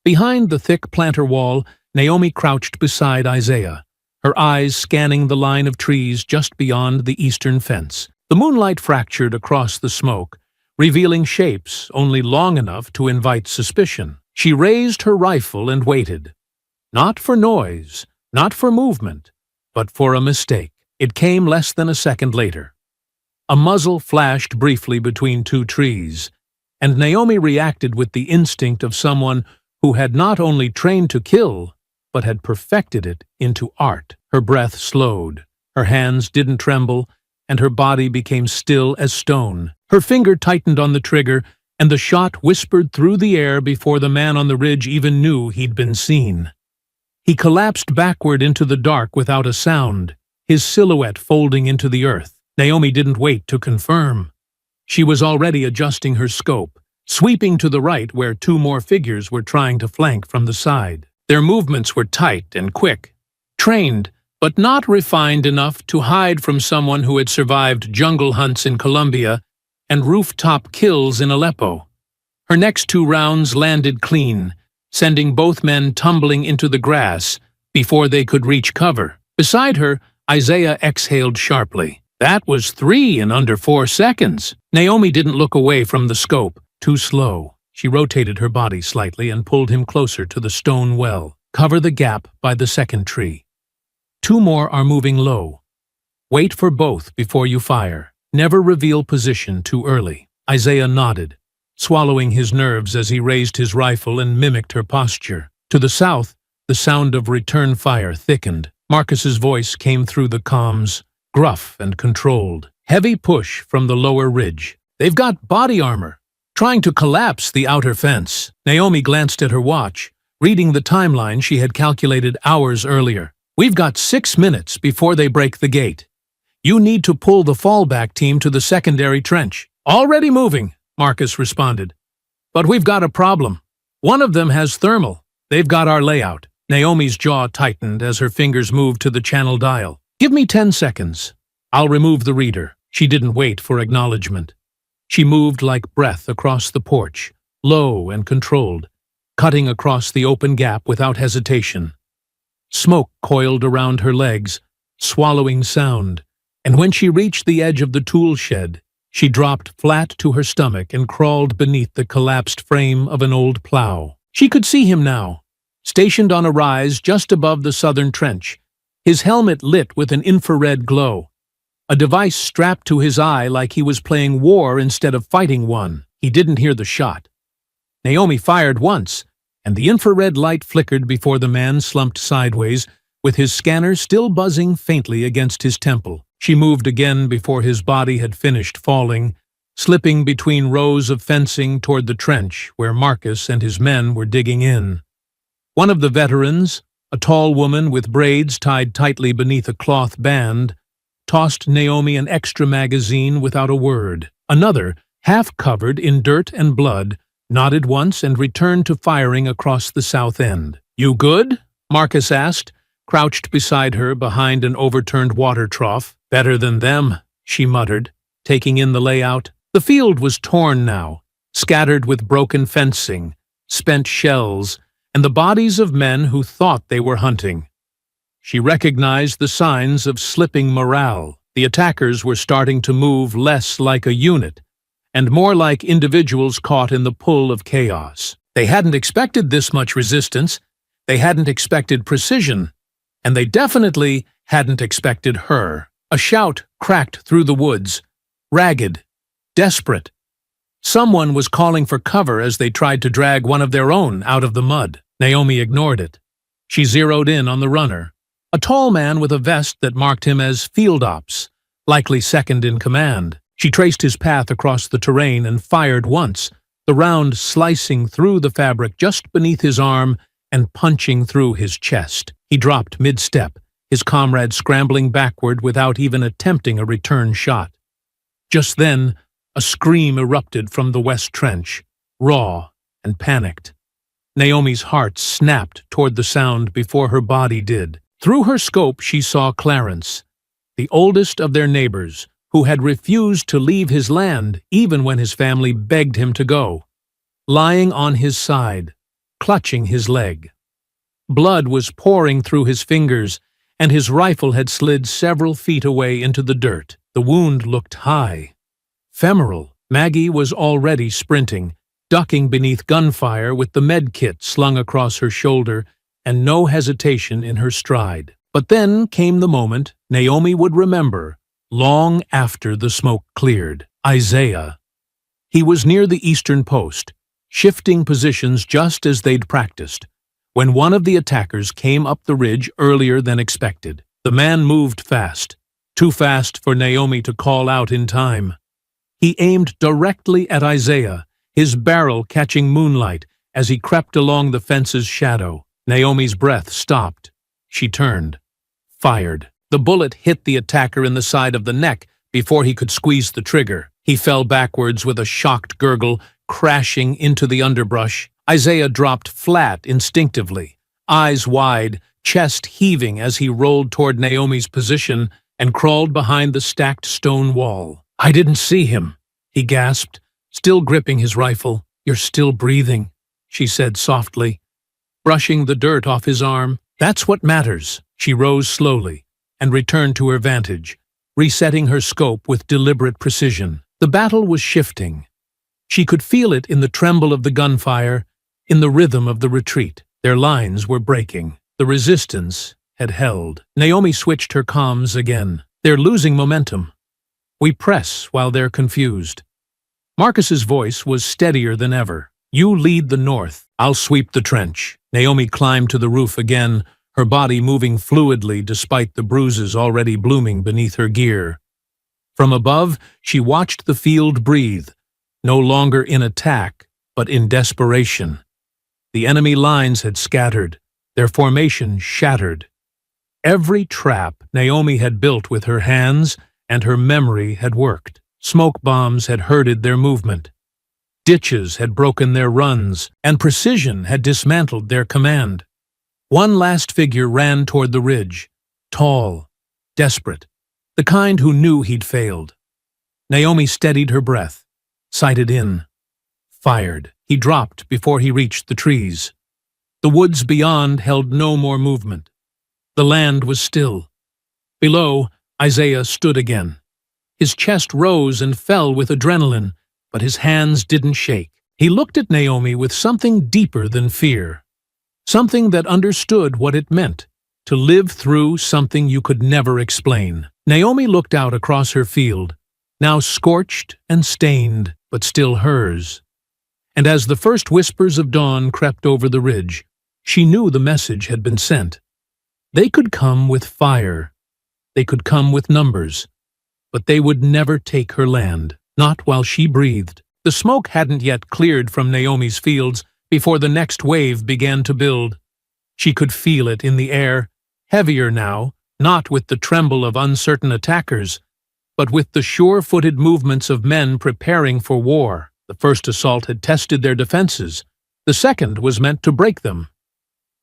Speaker 1: Behind the thick planter wall, Naomi crouched beside Isaiah, her eyes scanning the line of trees just beyond the eastern fence. The moonlight fractured across the smoke, revealing shapes only long enough to invite suspicion. She raised her rifle and waited. Not for noise, not for movement, but for a mistake. It came less than a second later. A muzzle flashed briefly between two trees, and Naomi reacted with the instinct of someone who had not only trained to kill, but had perfected it into art. Her breath slowed, her hands didn't tremble, and her body became still as stone. Her finger tightened on the trigger, and the shot whispered through the air before the man on the ridge even knew he'd been seen. He collapsed backward into the dark without a sound, his silhouette folding into the earth. Naomi didn't wait to confirm. She was already adjusting her scope, sweeping to the right where two more figures were trying to flank from the side. Their movements were tight and quick, trained, but not refined enough to hide from someone who had survived jungle hunts in Colombia and rooftop kills in Aleppo. Her next two rounds landed clean, sending both men tumbling into the grass before they could reach cover. Beside her, Isaiah exhaled sharply. That was 3 in under 4 seconds. Naomi didn't look away from the scope. Too slow. She rotated her body slightly and pulled him closer to the stone well. Cover the gap by the second tree. 2 more are moving low. Wait for both before you fire. Never reveal position too early. Isaiah nodded, swallowing his nerves as he raised his rifle and mimicked her posture. To the south, the sound of return fire thickened. Marcus's voice came through the comms, gruff and controlled. Heavy push from the lower ridge. They've got body armor, trying to collapse the outer fence. Naomi glanced at her watch, reading the timeline she had calculated hours earlier. We've got 6 minutes before they break the gate. You need to pull the fallback team to the secondary trench. Already moving, Marcus responded. But we've got a problem. One of them has thermal. They've got our layout. Naomi's jaw tightened as her fingers moved to the channel dial. Give me 10 seconds. I'll remove the reader. She didn't wait for acknowledgement. She moved like breath across the porch, low and controlled, cutting across the open gap without hesitation. Smoke coiled around her legs, swallowing sound, and when she reached the edge of the tool shed, she dropped flat to her stomach and crawled beneath the collapsed frame of an old plow. She could see him now, stationed on a rise just above the southern trench, his helmet lit with an infrared glow. a device strapped to his eye like he was playing war instead of fighting one. He didn't hear the shot. Naomi fired once, and the infrared light flickered before the man slumped sideways, with his scanner still buzzing faintly against his temple. She moved again before his body had finished falling, slipping between rows of fencing toward the trench where Marcus and his men were digging in. One of the veterans, a tall woman with braids tied tightly beneath a cloth band, tossed Naomi an extra magazine without a word. Another, half covered in dirt and blood, nodded once and returned to firing across the south end. "You good?" Marcus asked, crouched beside her behind an overturned water trough. "Better than them," she muttered, taking in the layout. The field was torn now, scattered with broken fencing, spent shells, and the bodies of men who thought they were hunting. She recognized the signs of slipping morale. The attackers were starting to move less like a unit, and more like individuals caught in the pull of chaos. They hadn't expected this much resistance, they hadn't expected precision, and they definitely hadn't expected her. A shout cracked through the woods, ragged, desperate. Someone was calling for cover as they tried to drag one of their own out of the mud. Naomi ignored it. She zeroed in on the runner, a tall man with a vest that marked him as field ops, likely second in command. She traced his path across the terrain and fired once, the round slicing through the fabric just beneath his arm and punching through his chest. He dropped mid-step, his comrade scrambling backward without even attempting a return shot. Just then, a scream erupted from the west trench, raw and panicked. Naomi's heart snapped toward the sound before her body did. Through her scope she saw Clarence, the oldest of their neighbors, who had refused to leave his land even when his family begged him to go, lying on his side, clutching his leg. Blood was pouring through his fingers, and his rifle had slid several feet away into the dirt. The wound looked high, femoral. Maggie was already sprinting, ducking beneath gunfire with the med kit slung across her shoulder and no hesitation in her stride. But then came the moment Naomi would remember, long after the smoke cleared. Isaiah. He was near the eastern post, shifting positions just as they'd practiced, when one of the attackers came up the ridge earlier than expected. The man moved fast, too fast for Naomi to call out in time. He aimed directly at Isaiah, his barrel catching moonlight as he crept along the fence's shadow. Naomi's breath stopped. She turned, fired. The bullet hit the attacker in the side of the neck before he could squeeze the trigger. He fell backwards with a shocked gurgle, crashing into the underbrush. Isaiah dropped flat instinctively, eyes wide, chest heaving as he rolled toward Naomi's position and crawled behind the stacked stone wall. "I didn't see him," he gasped, still gripping his rifle. "You're still breathing," she said softly, brushing the dirt off his arm. "That's what matters." She rose slowly and returned to her vantage, resetting her scope with deliberate precision. The battle was shifting. She could feel it in the tremble of the gunfire, in the rhythm of the retreat. Their lines were breaking. The resistance had held. Naomi switched her comms again. "They're losing momentum. We press while they're confused." Marcus's voice was steadier than ever. "You lead the north. I'll sweep the trench." Naomi climbed to the roof again, her body moving fluidly despite the bruises already blooming beneath her gear. From above, she watched the field breathe, no longer in attack, but in desperation. The enemy lines had scattered, their formation shattered. Every trap Naomi had built with her hands and her memory had worked. Smoke bombs had herded their movement. Ditches had broken their runs, and precision had dismantled their command. One last figure ran toward the ridge, tall, desperate, the kind who knew he'd failed. Naomi steadied her breath, sighted in, fired. He dropped before he reached the trees. The woods beyond held no more movement. The land was still. Below, Isaiah stood again. His chest rose and fell with adrenaline, but his hands didn't shake. He looked at Naomi with something deeper than fear, something that understood what it meant to live through something you could never explain. Naomi looked out across her field, now scorched and stained, but still hers. And as the first whispers of dawn crept over the ridge, she knew the message had been sent. They could come with fire. They could come with numbers. But they would never take her land, not while she breathed. The smoke hadn't yet cleared from Naomi's fields before the next wave began to build. She could feel it in the air, heavier now, not with the tremble of uncertain attackers, but with the sure-footed movements of men preparing for war. The first assault had tested their defenses. The second was meant to break them.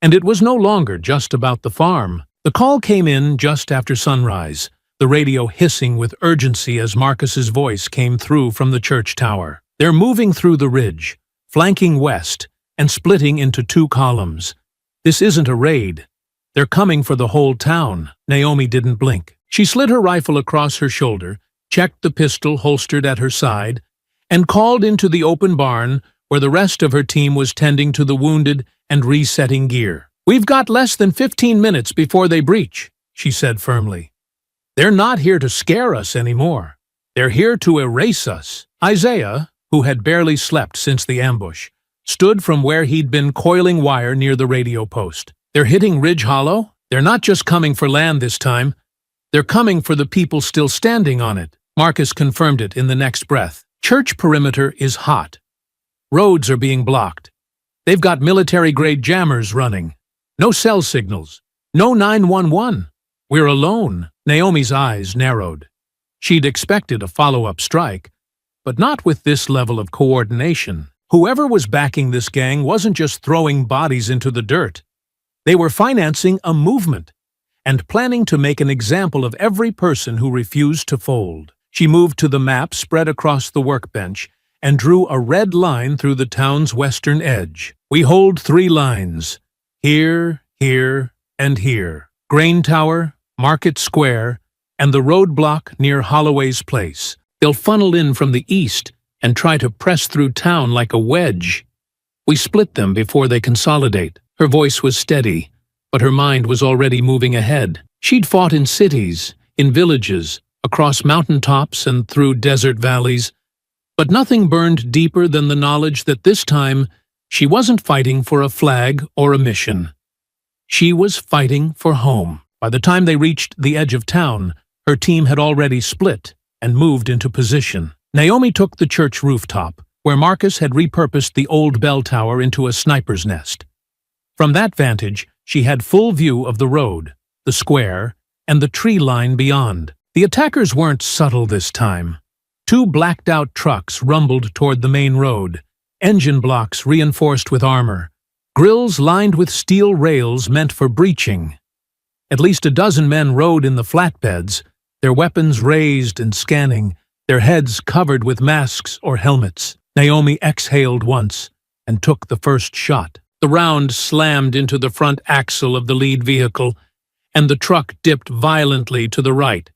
Speaker 1: And it was no longer just about the farm. The call came in just after sunrise, the radio hissing with urgency as Marcus's voice came through from the church tower. They're moving through the ridge, flanking west, and splitting into two columns. This isn't a raid. They're coming for the whole town. Naomi didn't blink. She slid her rifle across her shoulder, checked the pistol holstered at her side, and called into the open barn where the rest of her team was tending to the wounded and resetting gear. "We've got less than 15 minutes before they breach," she said firmly. "They're not here to scare us anymore. They're here to erase us." Isaiah, who had barely slept since the ambush, stood from where he'd been coiling wire near the radio post. "They're hitting Ridge Hollow? They're not just coming for land this time. They're coming for the people still standing on it." Marcus confirmed it in the next breath. "Church perimeter is hot. Roads are being blocked. They've got military-grade jammers running. No cell signals. No 911. We're alone." Naomi's eyes narrowed. She'd expected a follow-up strike, but not with this level of coordination. Whoever was backing this gang wasn't just throwing bodies into the dirt. They were financing a movement and planning to make an example of every person who refused to fold. She moved to the map spread across the workbench and drew a red line through the town's western edge. "We hold 3 lines. Here, here, and here. Grain Tower, Market Square, and the roadblock near Holloway's Place. They'll funnel in from the east and try to press through town like a wedge. We split them before they consolidate." Her voice was steady, but her mind was already moving ahead. She'd fought in cities, in villages, across mountaintops and through desert valleys, but nothing burned deeper than the knowledge that this time she wasn't fighting for a flag or a mission. She was fighting for home. By the time they reached the edge of town, her team had already split and moved into position. Naomi took the church rooftop, where Marcus had repurposed the old bell tower into a sniper's nest. From that vantage, she had full view of the road, the square, and the tree line beyond. The attackers weren't subtle this time. 2 blacked-out trucks rumbled toward the main road, engine blocks reinforced with armor, grills lined with steel rails meant for breaching. At least a dozen men rode in the flatbeds, their weapons raised and scanning, their heads covered with masks or helmets. Naomi exhaled once and took the first shot. The round slammed into the front axle of the lead vehicle, and the truck dipped violently to the right,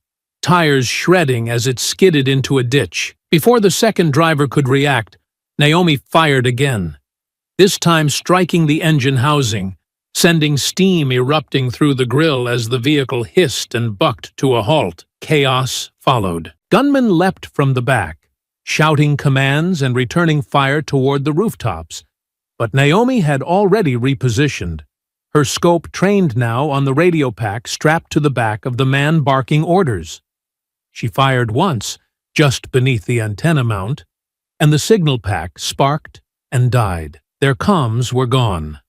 Speaker 1: tires shredding as it skidded into a ditch. Before the second driver could react, Naomi fired again, this time striking the engine housing, sending steam erupting through the grille as the vehicle hissed and bucked to a halt. Chaos followed. Gunmen leapt from the back, shouting commands and returning fire toward the rooftops. But Naomi had already repositioned, her scope trained now on the radio pack strapped to the back of the man barking orders. She fired once, just beneath the antenna mount, and the signal pack sparked and died. Their comms were gone.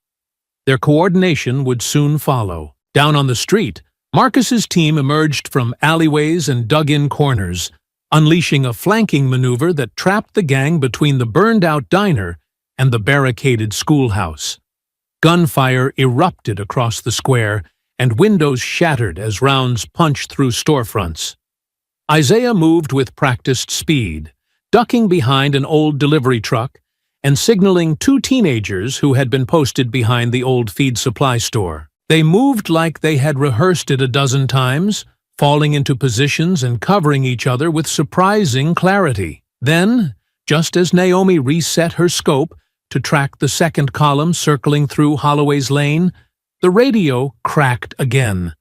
Speaker 1: Their coordination would soon follow. Down on the street, Marcus's team emerged from alleyways and dug-in corners, unleashing a flanking maneuver that trapped the gang between the burned-out diner and the barricaded schoolhouse. Gunfire erupted across the square, and windows shattered as rounds punched through storefronts. Isaiah moved with practiced speed, ducking behind an old delivery truck and signaling 2 teenagers who had been posted behind the old feed supply store. They moved like they had rehearsed it a dozen times, falling into positions and covering each other with surprising clarity. Then, just as Naomi reset her scope to track the second column circling through Holloway's Lane, the radio cracked again.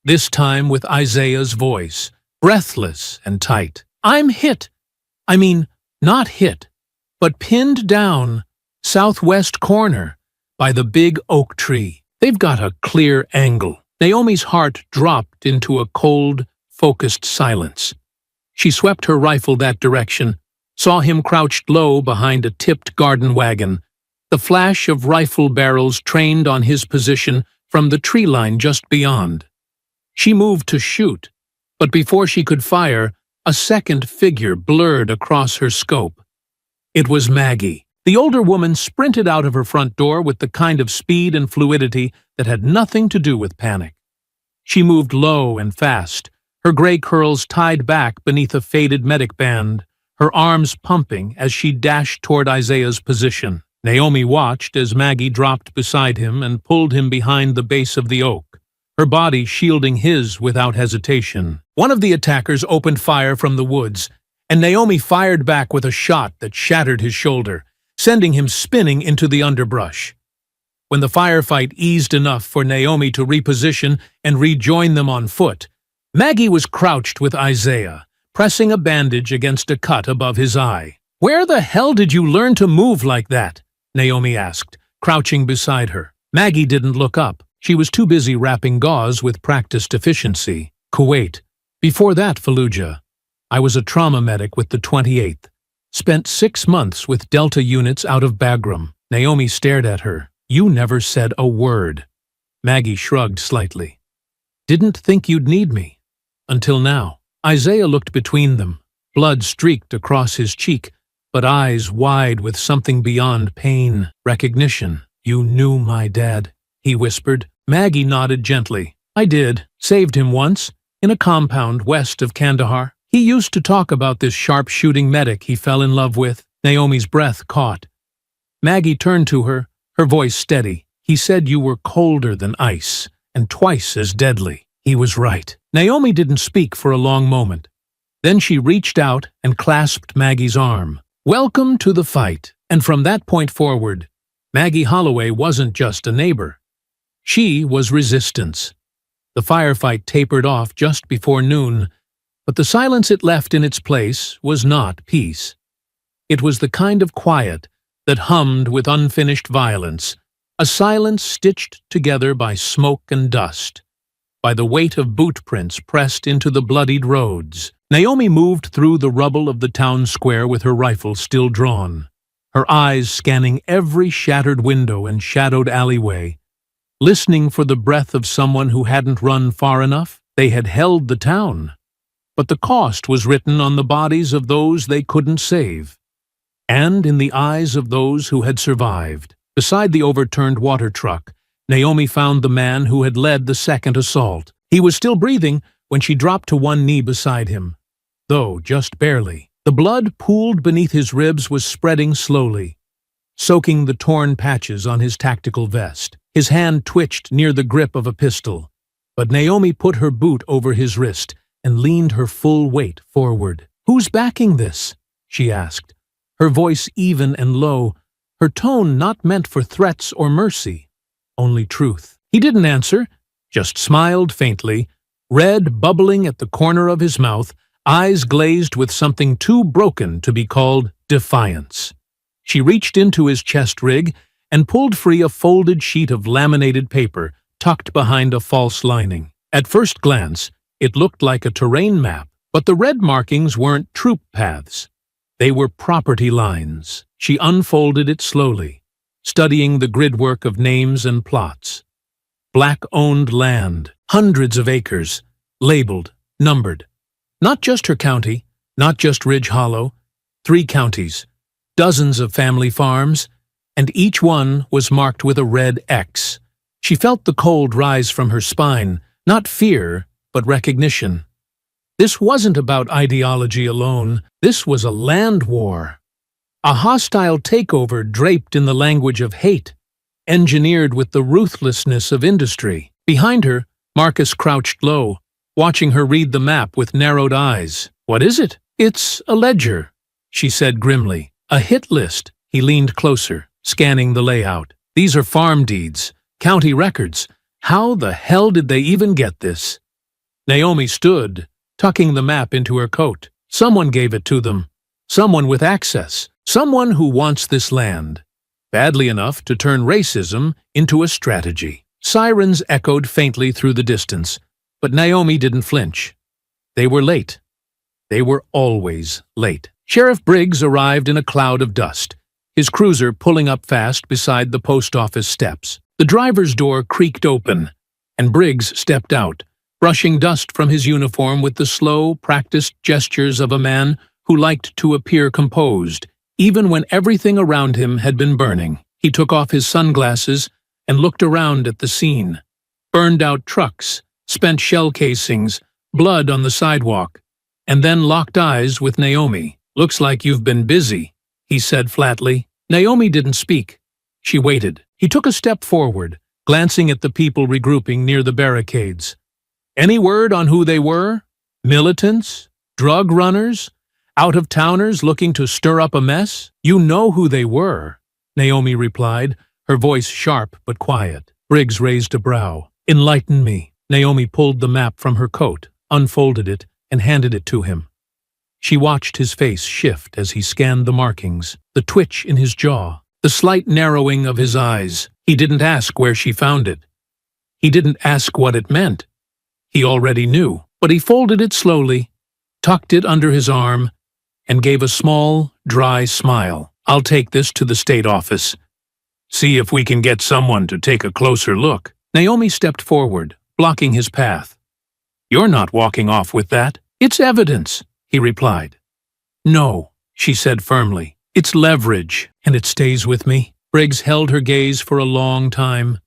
Speaker 1: this time with Isaiah's voice, breathless and tight. I'm hit. I mean, not hit, but pinned down, southwest corner, by the big oak tree. They've got a clear angle. Naomi's heart dropped into a cold, focused silence. She swept her rifle that direction, saw him crouched low behind a tipped garden wagon, the flash of rifle barrels trained on his position from the tree line just beyond. She moved to shoot, but before she could fire, a second figure blurred across her scope. It was Maggie. The older woman sprinted out of her front door with the kind of speed and fluidity that had nothing to do with panic. She moved low and fast, her gray curls tied back beneath a faded medic band, her arms pumping as she dashed toward Isaiah's position. Naomi watched as Maggie dropped beside him and pulled him behind the base of the oak, her body shielding his without hesitation. One of the attackers opened fire from the woods, and Naomi fired back with a shot that shattered his shoulder, sending him spinning into the underbrush. When the firefight eased enough for Naomi to reposition and rejoin them on foot, Maggie was crouched with Isaiah, pressing a bandage against a cut above his eye. "Where the hell did you learn to move like that?" Naomi asked, crouching beside her. Maggie didn't look up. She was too busy wrapping gauze with practiced efficiency. "Kuwait. Before that, Fallujah. I was a trauma medic with the 28th. Spent 6 months with Delta units out of Bagram." Naomi stared at her. "You never said a word." Maggie shrugged slightly. "Didn't think you'd need me. Until now." Isaiah looked between them. Blood streaked across his cheek, but eyes wide with something beyond pain, recognition. "You knew my dad," he whispered. Maggie nodded gently. "I did. Saved him once, in a compound west of Kandahar. He used to talk about this sharp-shooting medic he fell in love with." Naomi's breath caught. Maggie turned to her, her voice steady. "He said you were colder than ice, and twice as deadly." He was right. Naomi didn't speak for a long moment. Then she reached out and clasped Maggie's arm. "Welcome to the fight." And from that point forward, Maggie Holloway wasn't just a neighbor. She was resistance. The firefight tapered off just before noon, but the silence it left in its place was not peace. It was the kind of quiet that hummed with unfinished violence, a silence stitched together by smoke and dust, by the weight of boot prints pressed into the bloodied roads. Naomi moved through the rubble of the town square with her rifle still drawn, her eyes scanning every shattered window and shadowed alleyway, listening for the breath of someone who hadn't run far enough. They had held the town, but the cost was written on the bodies of those they couldn't save, and in the eyes of those who had survived. Beside the overturned water truck, Naomi found the man who had led the second assault. He was still breathing when she dropped to one knee beside him, though just barely. The blood pooled beneath his ribs was spreading slowly, soaking the torn patches on his tactical vest. His hand twitched near the grip of a pistol, but Naomi put her boot over his wrist and leaned her full weight forward. "Who's backing this?" she asked, her voice even and low, her tone not meant for threats or mercy, only truth. He didn't answer, just smiled faintly, red bubbling at the corner of his mouth, eyes glazed with something too broken to be called defiance. She reached into his chest rig and pulled free a folded sheet of laminated paper tucked behind a false lining. At first glance, it looked like a terrain map, but the red markings weren't troop paths. They were property lines. She unfolded it slowly, studying the gridwork of names and plots. Black-owned land, hundreds of acres, labeled, numbered. Not just her county, not just Ridge Hollow, 3 counties, dozens of family farms, and each one was marked with a red X. She felt the cold rise from her spine, not fear, but recognition. This wasn't about ideology alone. This was a land war. A hostile takeover draped in the language of hate, engineered with the ruthlessness of industry. Behind her, Marcus crouched low, watching her read the map with narrowed eyes. "What is it?" "It's a ledger," she said grimly. "A hit list." He leaned closer, scanning the layout. "These are farm deeds, county records. How the hell did they even get this?" Naomi stood, tucking the map into her coat. Someone gave it to them. Someone with access. Someone who wants this land. Badly enough to turn racism into a strategy. Sirens echoed faintly through the distance, but Naomi didn't flinch. They were late. They were always late. Sheriff Briggs arrived in a cloud of dust, his cruiser pulling up fast beside the post office steps. The driver's door creaked open, and Briggs stepped out, brushing dust from his uniform with the slow, practiced gestures of a man who liked to appear composed, even when everything around him had been burning. He took off his sunglasses and looked around at the scene. Burned-out trucks, spent shell casings, blood on the sidewalk, and then locked eyes with Naomi. "Looks like you've been busy," he said flatly. Naomi didn't speak. She waited. He took a step forward, glancing at the people regrouping near the barricades. Any word on who they were? Militants? Drug runners? Out-of-towners looking to stir up a mess? "You know who they were," Naomi replied, her voice sharp but quiet. Briggs raised a brow. "Enlighten me." Naomi pulled the map from her coat, unfolded it, and handed it to him. She watched his face shift as he scanned the markings, the twitch in his jaw, the slight narrowing of his eyes. He didn't ask where she found it. He didn't ask what it meant. He already knew, but he folded it slowly, tucked it under his arm, and gave a small, dry smile. "I'll take this to the state office. See if we can get someone to take a closer look." Naomi stepped forward, blocking his path. "You're not walking off with that. It's evidence," he replied. "No," she said firmly. "It's leverage, and it stays with me." Briggs held her gaze for a long time.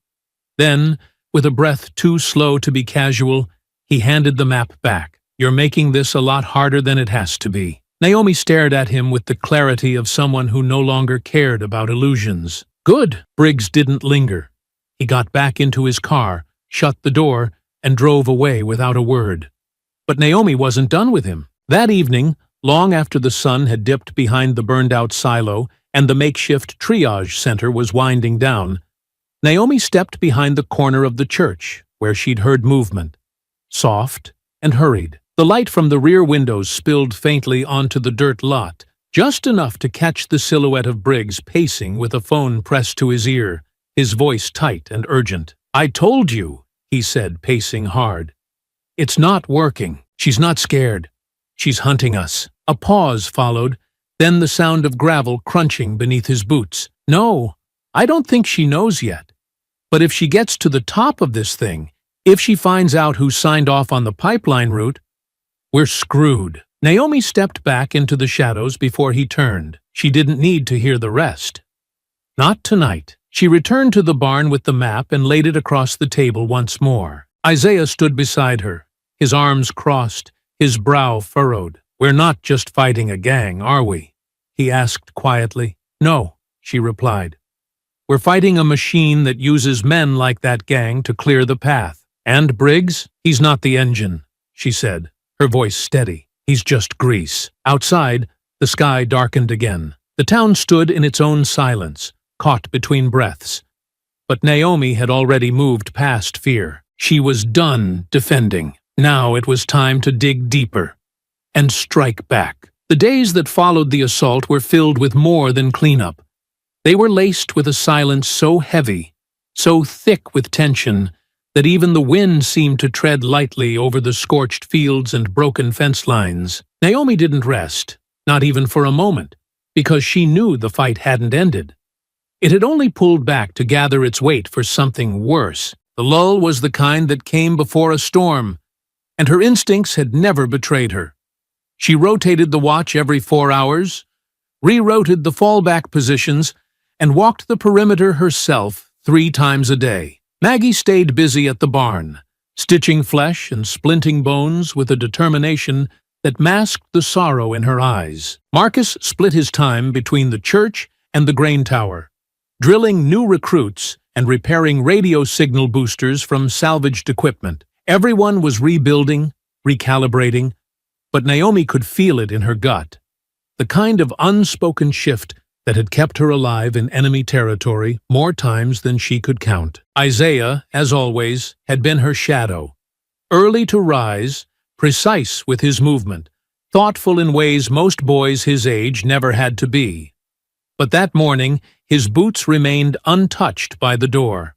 Speaker 1: Then, with a breath too slow to be casual, he handed the map back. "You're making this a lot harder than it has to be." Naomi stared at him with the clarity of someone who no longer cared about illusions. "Good." Briggs didn't linger. He got back into his car, shut the door, and drove away without a word. But Naomi wasn't done with him. That evening, long after the sun had dipped behind the burned-out silo and the makeshift triage center was winding down, Naomi stepped behind the corner of the church, where she'd heard movement. Soft and hurried. The light from the rear windows spilled faintly onto the dirt lot, just enough to catch the silhouette of Briggs pacing with a phone pressed to his ear, his voice tight and urgent. "I told you," he said, pacing hard. "It's not working. She's not scared. She's hunting us." A pause followed, then the sound of gravel crunching beneath his boots. "No, I don't think she knows yet. But if she gets to the top of this thing, if she finds out who signed off on the pipeline route, we're screwed." Naomi stepped back into the shadows before he turned. She didn't need to hear the rest. Not tonight. She returned to the barn with the map and laid it across the table once more. Isaiah stood beside her, his arms crossed, his brow furrowed. "We're not just fighting a gang, are we?" he asked quietly. "No," she replied. "We're fighting a machine that uses men like that gang to clear the path. And Briggs, he's not the engine," she said, her voice steady. "He's just grease." Outside, the sky darkened again. The town stood in its own silence, caught between breaths. But Naomi had already moved past fear. She was done defending. Now it was time to dig deeper and strike back. The days that followed the assault were filled with more than cleanup. They were laced with a silence so heavy, so thick with tension, that even the wind seemed to tread lightly over the scorched fields and broken fence lines. Naomi didn't rest, not even for a moment, because she knew the fight hadn't ended. It had only pulled back to gather its weight for something worse. The lull was the kind that came before a storm, and her instincts had never betrayed her. She rotated the watch every 4 hours, rerouted the fallback positions, and walked the perimeter herself 3 times a day. Maggie stayed busy at the barn, stitching flesh and splinting bones with a determination that masked the sorrow in her eyes. Marcus split his time between the church and the grain tower, drilling new recruits and repairing radio signal boosters from salvaged equipment. Everyone was rebuilding, recalibrating, but Naomi could feel it in her gut, the kind of unspoken shift that had kept her alive in enemy territory more times than she could count. Isaiah, as always, had been her shadow, early to rise, precise with his movement, thoughtful in ways most boys his age never had to be. But that morning, his boots remained untouched by the door.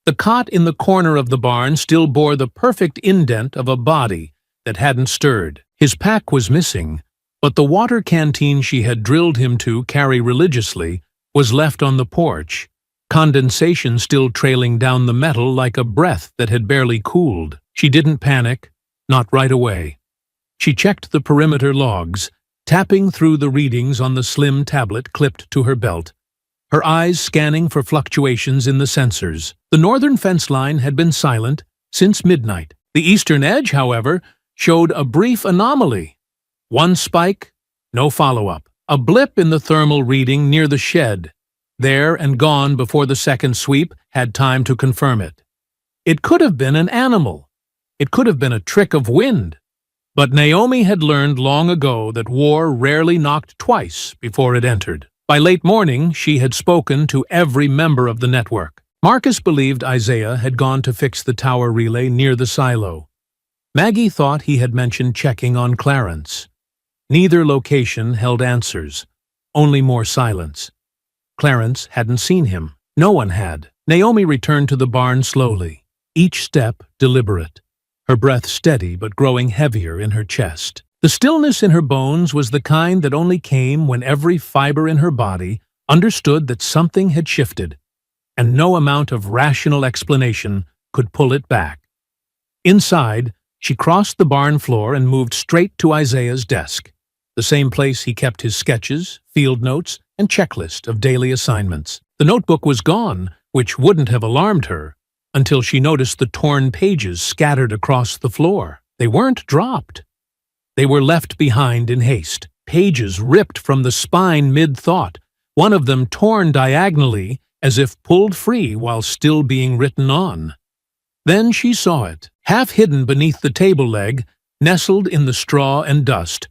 Speaker 1: The cot in the corner of the barn still bore the perfect indent of a body that hadn't stirred. His pack was missing, but the water canteen she had drilled him to carry religiously was left on the porch, condensation still trailing down the metal like a breath that had barely cooled. She didn't panic, not right away. She checked the perimeter logs, tapping through the readings on the slim tablet clipped to her belt, her eyes scanning for fluctuations in the sensors. The northern fence line had been silent since midnight. The eastern edge, however, showed a brief anomaly. One spike, no follow-up. A blip in the thermal reading near the shed, there and gone before the second sweep had time to confirm it. It could have been an animal. It could have been a trick of wind. But Naomi had learned long ago that war rarely knocked twice before it entered. By late morning, she had spoken to every member of the network. Marcus believed Isaiah had gone to fix the tower relay near the silo. Maggie thought he had mentioned checking on Clarence. Neither location held answers, only more silence. Clarence hadn't seen him. No one had. Naomi returned to the barn slowly, each step deliberate, her breath steady but growing heavier in her chest. The stillness in her bones was the kind that only came when every fiber in her body understood that something had shifted, and no amount of rational explanation could pull it back. Inside, she crossed the barn floor and moved straight to Isaiah's desk, the same place he kept his sketches, field notes, and checklist of daily assignments. The notebook was gone, which wouldn't have alarmed her, until she noticed the torn pages scattered across the floor. They weren't dropped. They were left behind in haste, pages ripped from the spine mid-thought, one of them torn diagonally as if pulled free while still being written on. Then she saw it. Half hidden beneath the table leg, nestled in the straw and dust,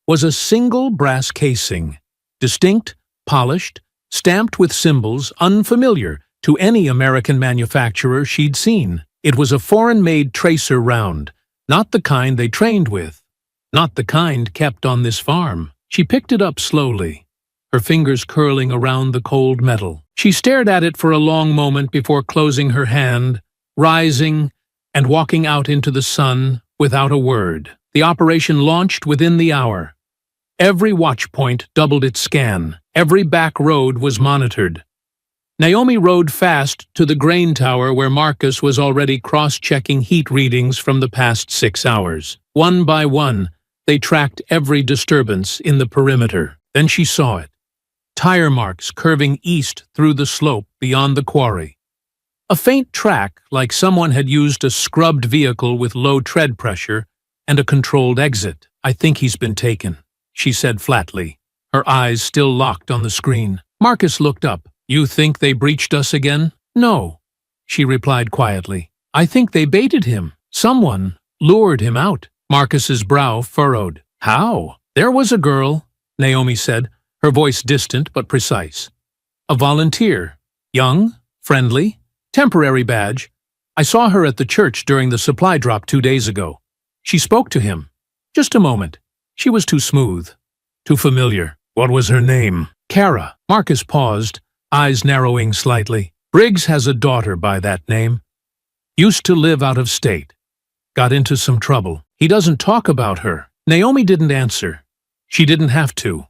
Speaker 1: was a single brass casing, distinct, polished, stamped with symbols unfamiliar to any American manufacturer she'd seen. It was a foreign-made tracer round, not the kind they trained with, not the kind kept on this farm. She picked it up slowly, her fingers curling around the cold metal. She stared at it for a long moment before closing her hand, rising, and walking out into the sun without a word. The operation launched within the hour. Every watch point doubled its scan. Every back road was monitored. Naomi rode fast to the grain tower where Marcus was already cross-checking heat readings from the past 6 hours. One by one, they tracked every disturbance in the perimeter. Then she saw it. Tire marks curving east through the slope beyond the quarry. A faint track like someone had used a scrubbed vehicle with low tread pressure and a controlled exit. "I think he's been taken," she said flatly, her eyes still locked on the screen. Marcus looked up. "You think they breached us again?" "No," she replied quietly. "I think they baited him. Someone lured him out." Marcus's brow furrowed. "How?" "There was a girl," Naomi said, her voice distant but precise. "A volunteer. Young, friendly, temporary badge. I saw her at the church during the supply drop 2 days ago. She spoke to him. Just a moment. She was too smooth, too familiar." "What was her name?" "Kara." Marcus paused, eyes narrowing slightly. "Briggs has a daughter by that name. Used to live out of state. Got into some trouble. He doesn't talk about her." Naomi didn't answer. She didn't have to.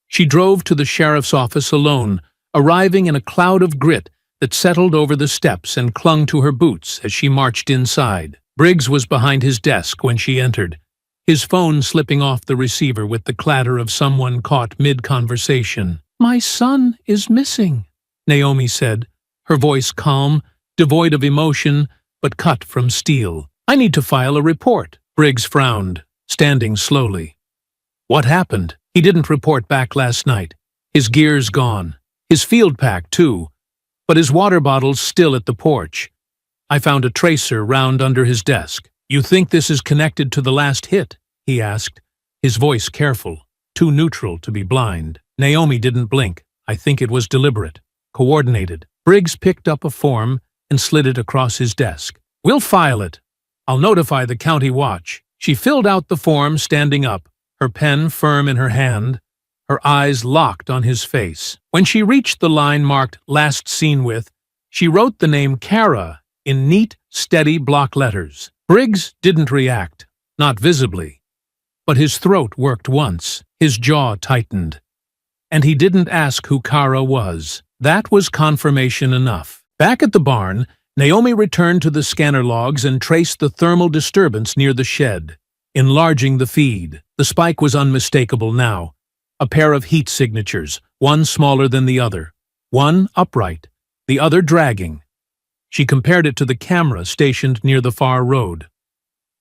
Speaker 1: She drove to the sheriff's office alone, arriving in a cloud of grit that settled over the steps and clung to her boots as she marched inside. Briggs was behind his desk when she entered, his phone slipping off the receiver with the clatter of someone caught mid-conversation. "My son is missing," Naomi said, her voice calm, devoid of emotion, but cut from steel. "I need to file a report." Briggs frowned, standing slowly. "What happened?" "He didn't report back last night. His gear's gone. His field pack, too. But his water bottle's still at the porch. I found a tracer round under his desk." "You think this is connected to the last hit?" he asked, his voice careful, too neutral to be blind. Naomi didn't blink. "I think it was deliberate, coordinated." Briggs picked up a form and slid it across his desk. "We'll file it. I'll notify the county watch." She filled out the form standing up, her pen firm in her hand, her eyes locked on his face. When she reached the line marked "Last Seen With," she wrote the name Kara in neat, steady block letters. Briggs didn't react, not visibly. But his throat worked once, his jaw tightened. And he didn't ask who Kara was. That was confirmation enough. Back at the barn, Naomi returned to the scanner logs and traced the thermal disturbance near the shed, enlarging the feed. The spike was unmistakable now. A pair of heat signatures, one smaller than the other, one upright, the other dragging. She compared it to the camera stationed near the far road.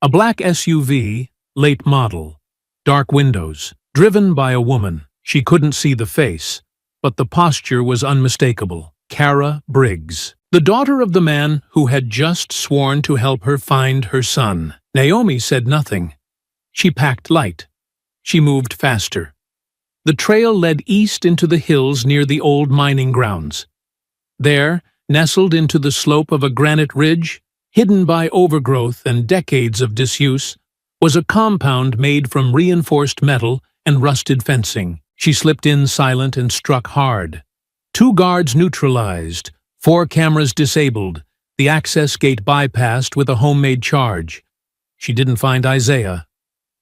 Speaker 1: A black SUV, late model, dark windows, driven by a woman. She couldn't see the face, but the posture was unmistakable. Kara Briggs, the daughter of the man who had just sworn to help her find her son. Naomi said nothing. She packed light. She moved faster. The trail led east into the hills near the old mining grounds. There, nestled into the slope of a granite ridge, hidden by overgrowth and decades of disuse, was a compound made from reinforced metal and rusted fencing. She slipped in silent and struck hard. 2 guards neutralized, 4 cameras disabled, the access gate bypassed with a homemade charge. She didn't find Isaiah,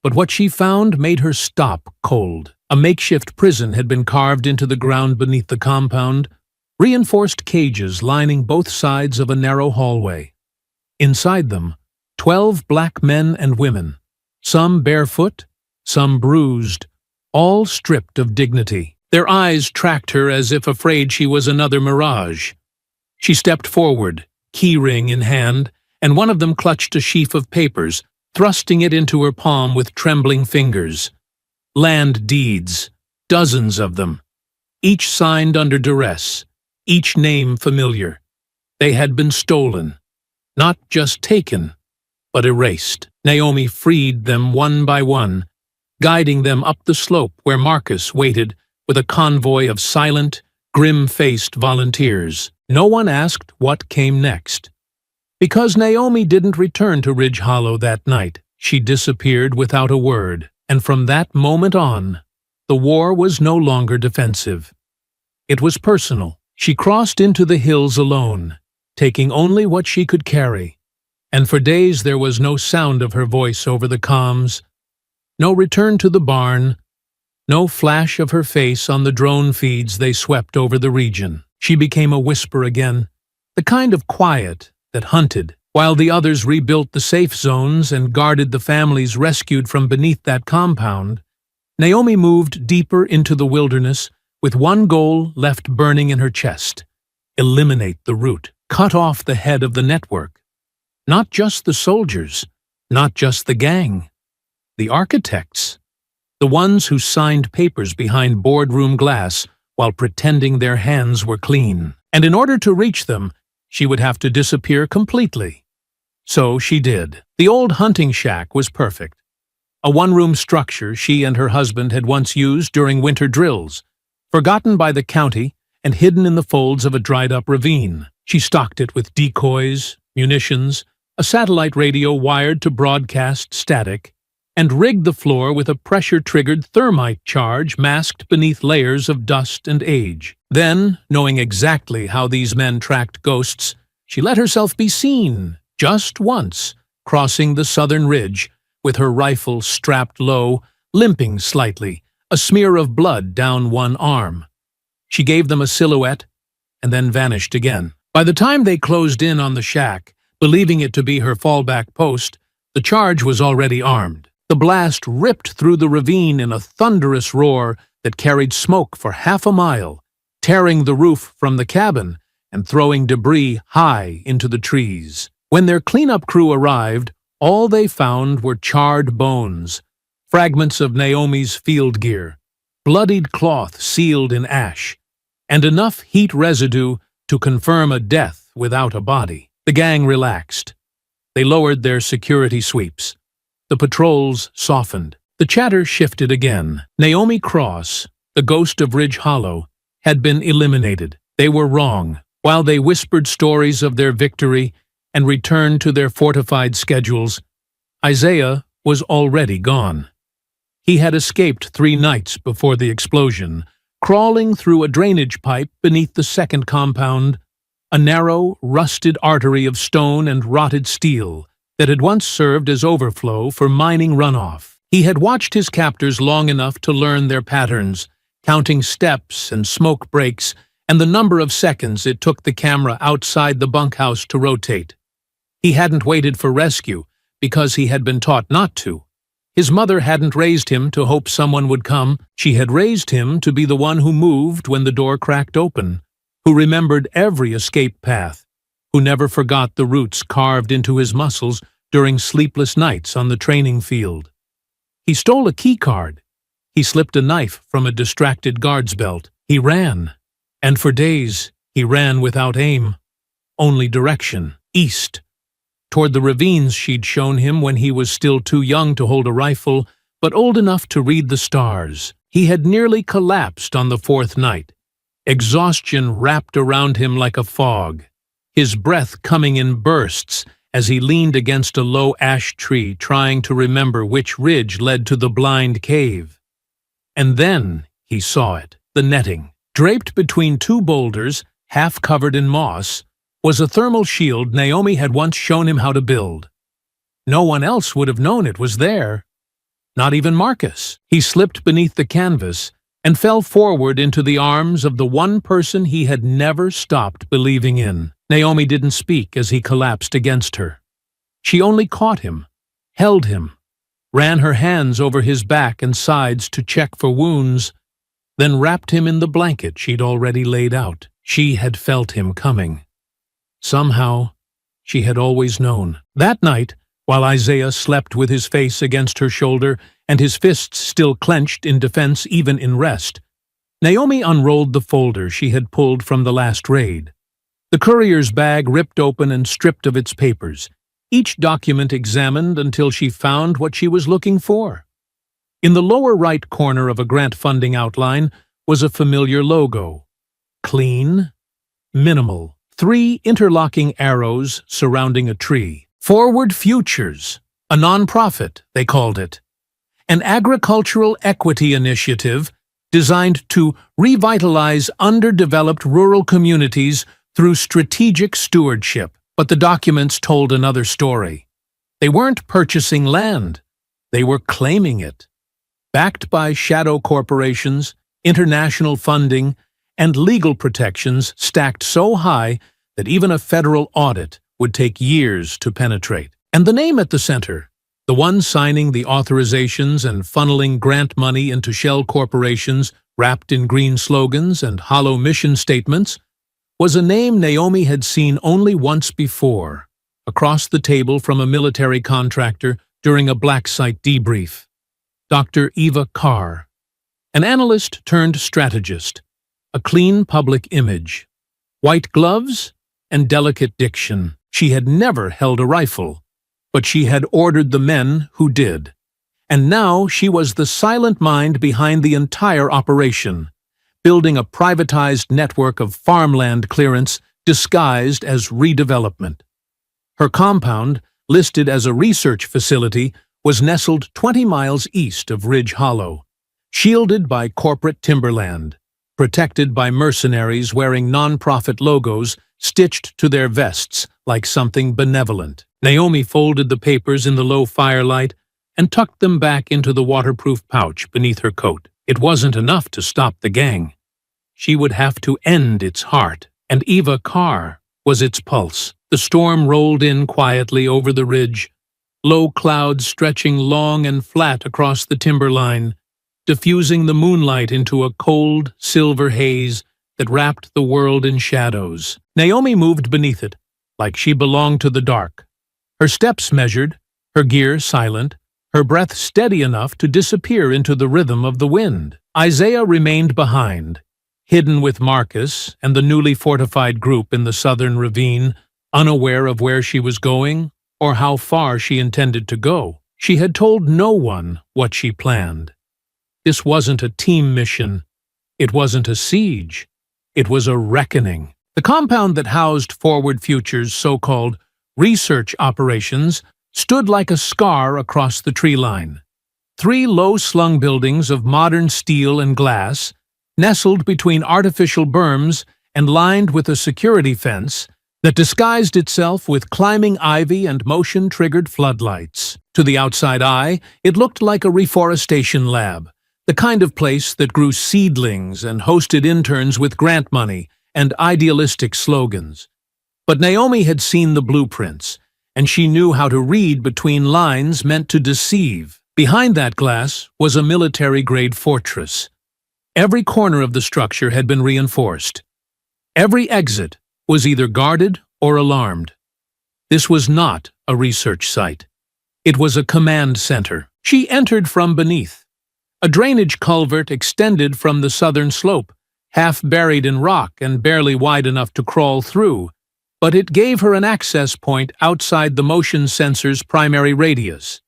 Speaker 1: but what she found made her stop cold. A makeshift prison had been carved into the ground beneath the compound, reinforced cages lining both sides of a narrow hallway. Inside them, 12 black men and women, some barefoot, some bruised, all stripped of dignity. Their eyes tracked her as if afraid she was another mirage. She stepped forward, keyring in hand, and one of them clutched a sheaf of papers, thrusting it into her palm with trembling fingers. Land deeds, dozens of them, each signed under duress, each name familiar. They had been stolen, not just taken, but erased. Naomi freed them one by one, guiding them up the slope where Marcus waited with a convoy of silent, grim-faced volunteers. No one asked what came next. Because Naomi didn't return to Ridge Hollow that night, she disappeared without a word, and from that moment on, the war was no longer defensive. It was personal. She crossed into the hills alone, taking only what she could carry, and for days there was no sound of her voice over the comms, no return to the barn, no flash of her face on the drone feeds they swept over the region. She became a whisper again, the kind of quiet that hunted, while the others rebuilt the safe zones and guarded the families rescued from beneath that compound. Naomi moved deeper into the wilderness with one goal left burning in her chest: eliminate the root, cut off the head of the network. Not just the soldiers, not just the gang, the architects, the ones who signed papers behind boardroom glass while pretending their hands were clean. And in order to reach them, she would have to disappear completely. So she did. The old hunting shack was perfect. A one-room structure she and her husband had once used during winter drills, forgotten by the county and hidden in the folds of a dried-up ravine. She stocked it with decoys, munitions, a satellite radio wired to broadcast static, and rigged the floor with a pressure-triggered thermite charge masked beneath layers of dust and age. Then, knowing exactly how these men tracked ghosts, she let herself be seen, just once, crossing the southern ridge, with her rifle strapped low, limping slightly, a smear of blood down one arm. She gave them a silhouette, and then vanished again. By the time they closed in on the shack, believing it to be her fallback post, the charge was already armed. The blast ripped through the ravine in a thunderous roar that carried smoke for half a mile, tearing the roof from the cabin and throwing debris high into the trees. When their cleanup crew arrived, all they found were charred bones, fragments of Naomi's field gear, bloodied cloth sealed in ash, and enough heat residue to confirm a death without a body. The gang relaxed. They lowered their security sweeps. The patrols softened. The chatter shifted again. Naomi Cross, the ghost of Ridge Hollow, had been eliminated. They were wrong. While they whispered stories of their victory, and returned to their fortified schedules, Isaiah was already gone. He had escaped 3 nights before the explosion, crawling through a drainage pipe beneath the second compound, a narrow, rusted artery of stone and rotted steel that had once served as overflow for mining runoff. He had watched his captors long enough to learn their patterns, counting steps and smoke breaks and the number of seconds it took the camera outside the bunkhouse to rotate. He hadn't waited for rescue because he had been taught not to. His mother hadn't raised him to hope someone would come. She had raised him to be the one who moved when the door cracked open, who remembered every escape path, who never forgot the roots carved into his muscles during sleepless nights on the training field. He stole a key card. He slipped a knife from a distracted guard's belt. He ran. And for days, he ran without aim. Only direction, east, toward the ravines she'd shown him when he was still too young to hold a rifle, but old enough to read the stars. He had nearly collapsed on the 4th night. Exhaustion wrapped around him like a fog, his breath coming in bursts as he leaned against a low ash tree trying to remember which ridge led to the blind cave. And then he saw it, the netting. Draped between 2 boulders, half covered in moss, was a thermal shield Naomi had once shown him how to build. No one else would have known it was there. Not even Marcus. He slipped beneath the canvas and fell forward into the arms of the one person he had never stopped believing in. Naomi didn't speak as he collapsed against her. She only caught him, held him, ran her hands over his back and sides to check for wounds, then wrapped him in the blanket she'd already laid out. She had felt him coming. Somehow, she had always known. That night, while Isaiah slept with his face against her shoulder and his fists still clenched in defense even in rest, Naomi unrolled the folder she had pulled from the last raid. The courier's bag ripped open and stripped of its papers, each document examined until she found what she was looking for. In the lower right corner of a grant funding outline was a familiar logo. Clean, minimal. 3 interlocking arrows surrounding a tree. Forward Futures, a nonprofit, they called it. An agricultural equity initiative designed to revitalize underdeveloped rural communities through strategic stewardship. But the documents told another story. They weren't purchasing land. They were claiming it. Backed by shadow corporations, international funding, and legal protections stacked so high that even a federal audit would take years to penetrate. And the name at the center, the one signing the authorizations and funneling grant money into shell corporations wrapped in green slogans and hollow mission statements, was a name Naomi had seen only once before, across the table from a military contractor during a black site debrief. Dr. Eva Carr, an analyst turned strategist, a clean public image, white gloves, and delicate diction. She had never held a rifle, but she had ordered the men who did. And now she was the silent mind behind the entire operation, building a privatized network of farmland clearance disguised as redevelopment. Her compound, listed as a research facility, was nestled 20 miles east of Ridge Hollow, shielded by corporate timberland, protected by mercenaries wearing nonprofit logos stitched to their vests like something benevolent. Naomi folded the papers in the low firelight and tucked them back into the waterproof pouch beneath her coat. It wasn't enough to stop the gang. She would have to end its heart, and Eva Carr was its pulse. The storm rolled in quietly over the ridge, low clouds stretching long and flat across the timberline, diffusing the moonlight into a cold, silver haze that wrapped the world in shadows. Naomi moved beneath it, like she belonged to the dark. Her steps measured, her gear silent, her breath steady enough to disappear into the rhythm of the wind. Isaiah remained behind, hidden with Marcus and the newly fortified group in the southern ravine, unaware of where she was going or how far she intended to go. She had told no one what she planned. This wasn't a team mission. It wasn't a siege. It was a reckoning. The compound that housed Forward Future's so-called Research operations stood like a scar across the tree line. Three low-slung buildings of modern steel and glass, nestled between artificial berms and lined with a security fence that disguised itself with climbing ivy and motion-triggered floodlights. To the outside eye, it looked like a reforestation lab, the kind of place that grew seedlings and hosted interns with grant money and idealistic slogans. But Naomi had seen the blueprints, and she knew how to read between lines meant to deceive. Behind that glass was a military-grade fortress. Every corner of the structure had been reinforced. Every exit was either guarded or alarmed. This was not a research site. It was a command center. She entered from beneath. A drainage culvert extended from the southern slope, half buried in rock and barely wide enough to crawl through, but it gave her an access point outside the motion sensor's primary radius.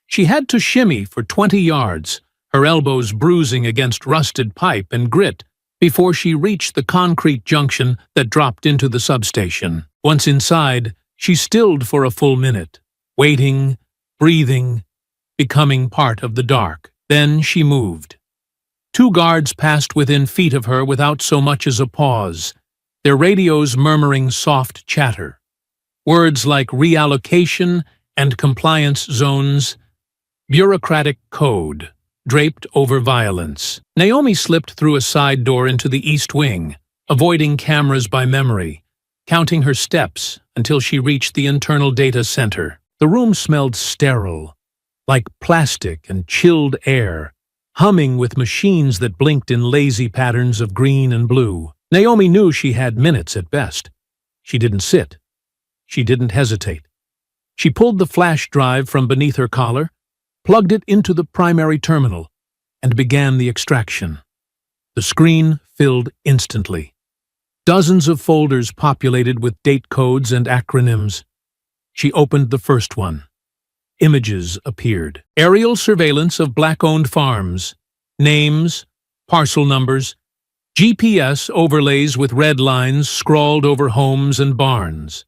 Speaker 1: She had to shimmy for 20 yards, her elbows bruising against rusted pipe and grit, before she reached the concrete junction that dropped into the substation. Once inside, she stilled for a full minute, waiting, breathing, becoming part of the dark. Then she moved. Two guards passed within feet of her without so much as a pause, their radios murmuring soft chatter. Words like reallocation and compliance zones, bureaucratic code, draped over violence. Naomi slipped through a side door into the east wing, avoiding cameras by memory, counting her steps until she reached the internal data center. The room smelled sterile, like plastic and chilled air, humming with machines that blinked in lazy patterns of green and blue. Naomi knew she had minutes at best. She didn't sit. She didn't hesitate. She pulled the flash drive from beneath her collar, plugged it into the primary terminal, and began the extraction. The screen filled instantly. Dozens of folders populated with date codes and acronyms. She opened the first one. Images appeared. Aerial surveillance of black-owned farms. Names, parcel numbers, GPS overlays with red lines scrawled over homes and barns.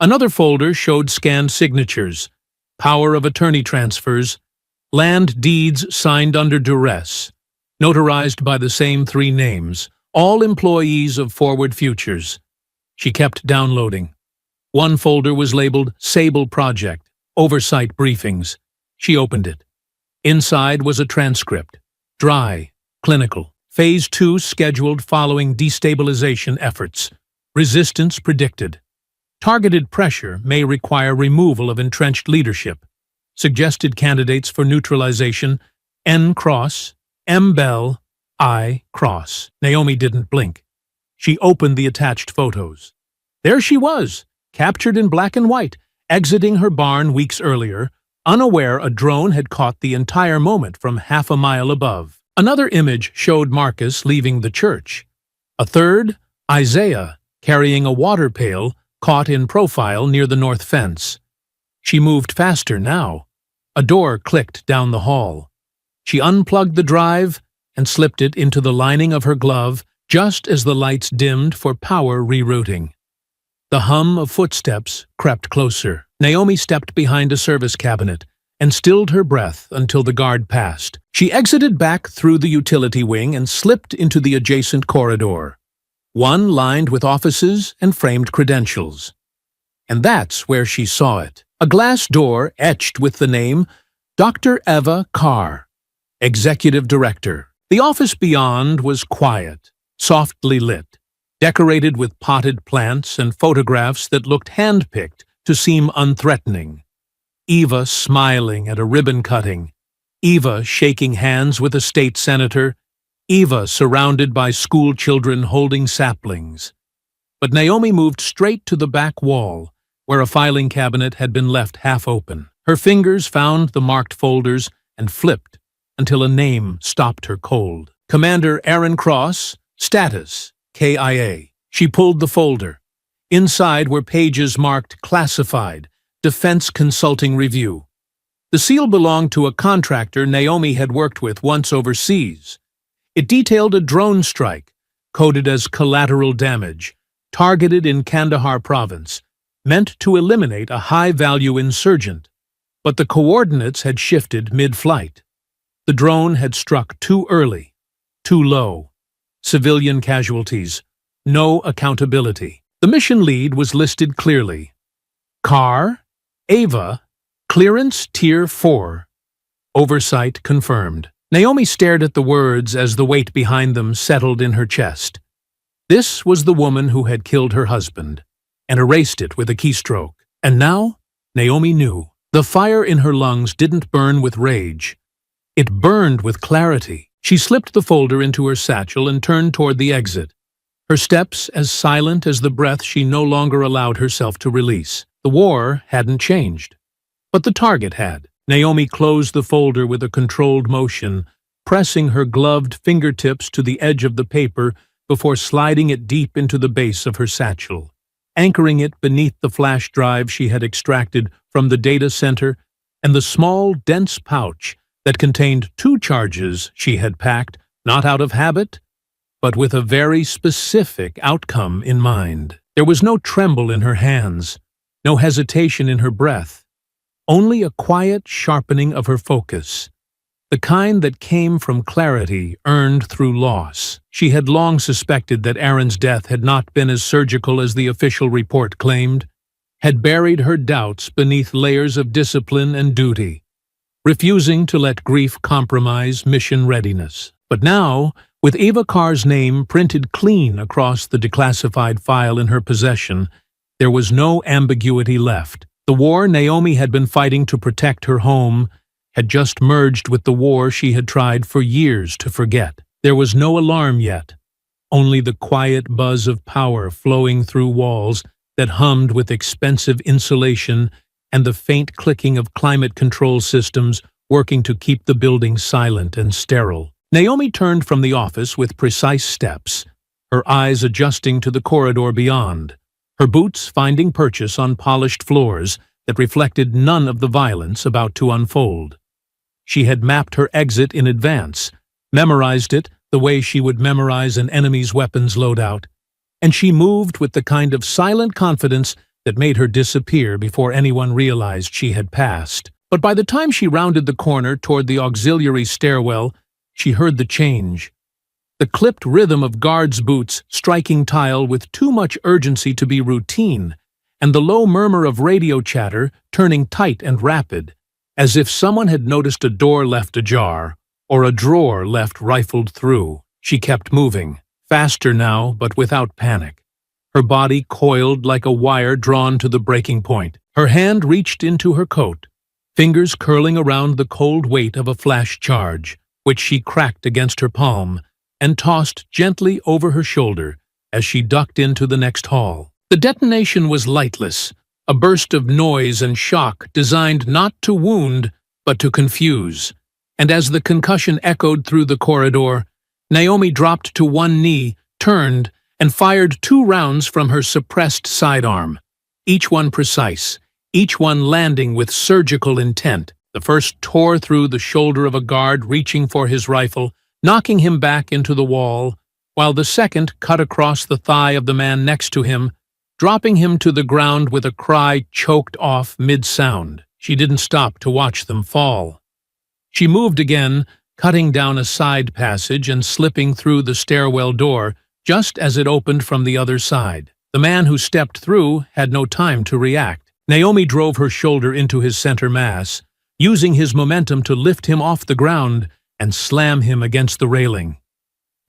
Speaker 1: Another folder showed scanned signatures, power of attorney transfers, land deeds signed under duress, notarized by the same three names, all employees of Forward Futures. She kept downloading. One folder was labeled Sable Project, Oversight Briefings. She opened it. Inside was a transcript. Dry, clinical. Phase 2 scheduled following destabilization efforts. Resistance predicted. Targeted pressure may require removal of entrenched leadership. Suggested candidates for neutralization: N cross, M bell, I cross. Naomi didn't blink. She opened the attached photos. There she was, captured in black and white, exiting her barn weeks earlier, unaware a drone had caught the entire moment from half a mile above. Another image showed Marcus leaving the church. A third, Isaiah, carrying a water pail, caught in profile near the north fence. She moved faster now. A door clicked down the hall. She unplugged the drive and slipped it into the lining of her glove just as the lights dimmed for power rerouting. The hum of footsteps crept closer. Naomi stepped behind a service cabinet and stilled her breath until the guard passed. She exited back through the utility wing and slipped into the adjacent corridor, one lined with offices and framed credentials. And that's where she saw it. A glass door etched with the name Dr. Eva Carr, Executive Director. The office beyond was quiet, softly lit, decorated with potted plants and photographs that looked hand-picked to seem unthreatening. Eva smiling at a ribbon cutting, Eva shaking hands with a state senator, Eva surrounded by school children holding saplings. But Naomi moved straight to the back wall, where a filing cabinet had been left half open. Her fingers found the marked folders and flipped until a name stopped her cold. Commander Aaron Cross, status, KIA. She pulled the folder. Inside were pages marked Classified, Defense Consulting Review. The seal belonged to a contractor Naomi had worked with once overseas. It detailed a drone strike, coded as collateral damage, targeted in Kandahar province, meant to eliminate a high-value insurgent, but the coordinates had shifted mid-flight. The drone had struck too early, too low. Civilian casualties, no accountability. The mission lead was listed clearly. Car, Ava, clearance Tier 4. Oversight confirmed. Naomi stared at the words as the weight behind them settled in her chest. This was the woman who had killed her husband, and erased it with a keystroke. And now, Naomi knew. The fire in her lungs didn't burn with rage. It burned with clarity. She slipped the folder into her satchel and turned toward the exit, her steps as silent as the breath she no longer allowed herself to release. The war hadn't changed, but the target had. Naomi closed the folder with a controlled motion, pressing her gloved fingertips to the edge of the paper before sliding it deep into the base of her satchel, anchoring it beneath the flash drive she had extracted from the data center and the small, dense pouch that contained 2 charges she had packed, not out of habit, but with a very specific outcome in mind. There was no tremble in her hands, no hesitation in her breath, only a quiet sharpening of her focus, the kind that came from clarity earned through loss. She had long suspected that Aaron's death had not been as surgical as the official report claimed, had buried her doubts beneath layers of discipline and duty, refusing to let grief compromise mission readiness. But now, with Eva Carr's name printed clean across the declassified file in her possession, there was no ambiguity left. The war Naomi had been fighting to protect her home had just merged with the war she had tried for years to forget. There was no alarm yet, only the quiet buzz of power flowing through walls that hummed with expensive insulation and the faint clicking of climate control systems working to keep the building silent and sterile. Naomi turned from the office with precise steps, her eyes adjusting to the corridor beyond, her boots finding purchase on polished floors that reflected none of the violence about to unfold. She had mapped her exit in advance, memorized it the way she would memorize an enemy's weapons loadout, and she moved with the kind of silent confidence that made her disappear before anyone realized she had passed. But by the time she rounded the corner toward the auxiliary stairwell, she heard the change. The clipped rhythm of guards' boots striking tile with too much urgency to be routine, and the low murmur of radio chatter turning tight and rapid, as if someone had noticed a door left ajar, or a drawer left rifled through. She kept moving, faster now but without panic, her body coiled like a wire drawn to the breaking point. Her hand reached into her coat, fingers curling around the cold weight of a flash charge, which she cracked against her palm and tossed gently over her shoulder as she ducked into the next hall. The detonation was lightless, a burst of noise and shock designed not to wound but to confuse, and as the concussion echoed through the corridor, Naomi dropped to one knee, turned, and fired 2 rounds from her suppressed sidearm, each one precise, each one landing with surgical intent. The first tore through the shoulder of a guard reaching for his rifle, knocking him back into the wall, while the second cut across the thigh of the man next to him, dropping him to the ground with a cry choked off mid-sound. She didn't stop to watch them fall. She moved again, cutting down a side passage and slipping through the stairwell door just as it opened from the other side. The man who stepped through had no time to react. Naomi drove her shoulder into his center mass, using his momentum to lift him off the ground and slam him against the railing.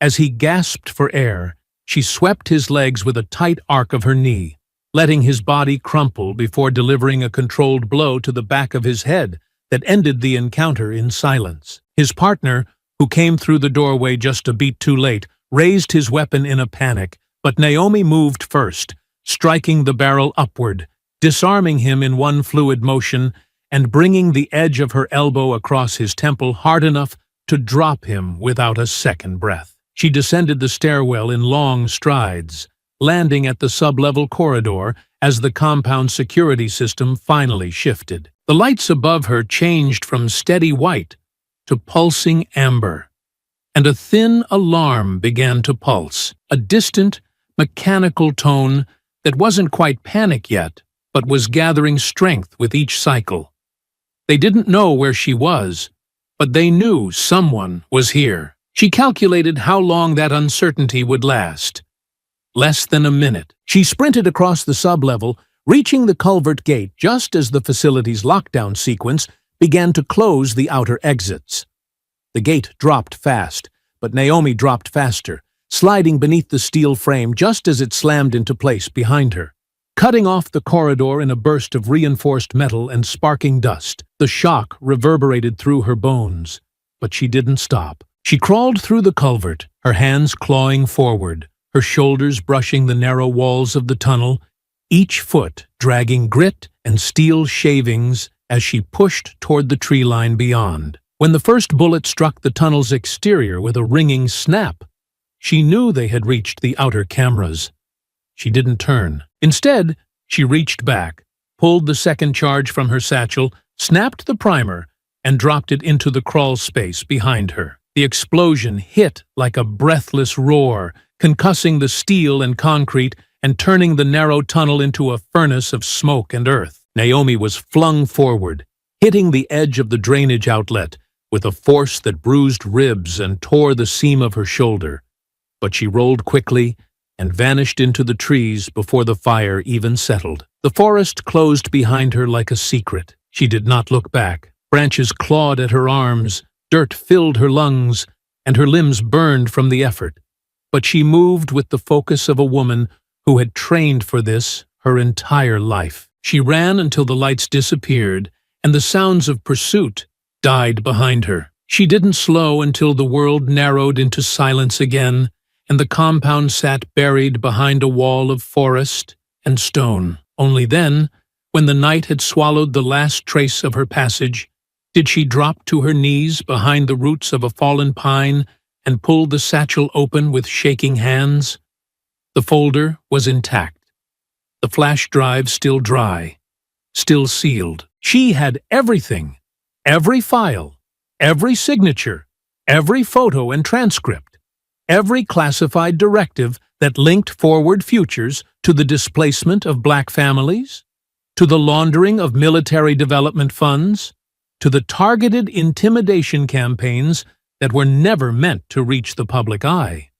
Speaker 1: As he gasped for air, she swept his legs with a tight arc of her knee, letting his body crumple before delivering a controlled blow to the back of his head that ended the encounter in silence. His partner, who came through the doorway just a beat too late, raised his weapon in a panic, but Naomi moved first, striking the barrel upward, disarming him in one fluid motion and bringing the edge of her elbow across his temple hard enough to drop him without a second breath. She descended the stairwell in long strides, landing at the sub-level corridor as the compound security system finally shifted. The lights above her changed from steady white to pulsing amber, and a thin alarm began to pulse, a distant, mechanical tone that wasn't quite panic yet, but was gathering strength with each cycle. They didn't know where she was, but they knew someone was here. She calculated how long that uncertainty would last. Less than a minute. She sprinted across the sublevel, reaching the culvert gate just as the facility's lockdown sequence began to close the outer exits. The gate dropped fast, but Naomi dropped faster, sliding beneath the steel frame just as it slammed into place behind her. Cutting off the corridor in a burst of reinforced metal and sparking dust, the shock reverberated through her bones. But she didn't stop. She crawled through the culvert, her hands clawing forward, her shoulders brushing the narrow walls of the tunnel, each foot dragging grit and steel shavings as she pushed toward the tree line beyond. When the first bullet struck the tunnel's exterior with a ringing snap, she knew they had reached the outer cameras. She didn't turn. Instead, she reached back, pulled the second charge from her satchel, snapped the primer, and dropped it into the crawl space behind her. The explosion hit like a breathless roar, concussing the steel and concrete and turning the narrow tunnel into a furnace of smoke and earth. Naomi was flung forward, hitting the edge of the drainage outlet with a force that bruised ribs and tore the seam of her shoulder. But she rolled quickly and vanished into the trees before the fire even settled. The forest closed behind her like a secret. She did not look back. Branches clawed at her arms, dirt filled her lungs, and her limbs burned from the effort. But she moved with the focus of a woman who had trained for this her entire life. She ran until the lights disappeared and the sounds of pursuit died behind her. She didn't slow until the world narrowed into silence again, and the compound sat buried behind a wall of forest and stone. Only then, when the night had swallowed the last trace of her passage, did she drop to her knees behind the roots of a fallen pine and pull the satchel open with shaking hands. The folder was intact. The flash drive still dry, still sealed. She had everything, every file, every signature, every photo and transcript, every classified directive that linked forward futures to the displacement of black families, to the laundering of military development funds, to the targeted intimidation campaigns that were never meant to reach the public eye.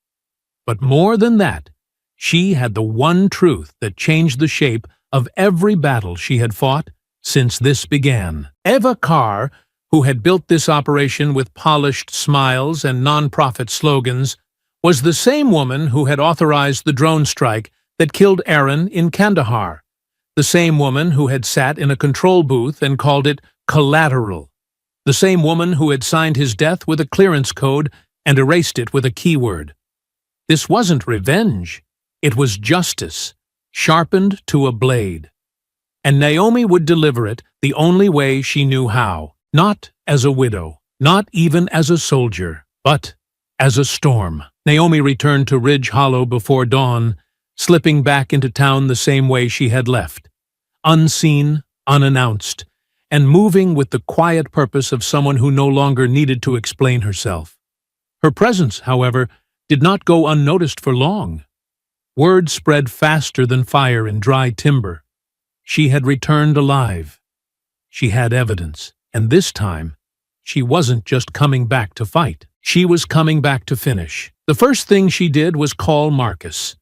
Speaker 1: But more than that, she had the one truth that changed the shape of every battle she had fought since this began. Eva Carr, who had built this operation with polished smiles and non-profit slogans, was the same woman who had authorized the drone strike that killed Aaron in Kandahar, the same woman who had sat in a control booth and called it collateral, the same woman who had signed his death with a clearance code and erased it with a keyword. This wasn't revenge. It was justice, sharpened to a blade. And Naomi would deliver it the only way she knew how, not as a widow, not even as a soldier, but as a storm. Naomi returned to Ridge Hollow before dawn, slipping back into town the same way she had left, unseen, unannounced, and moving with the quiet purpose of someone who no longer needed to explain herself. Her presence, however, did not go unnoticed for long. Word spread faster than fire in dry timber. She had returned alive. She had evidence, and this time, she wasn't just coming back to fight. She was coming back to finish. The first thing she did was call Marcus,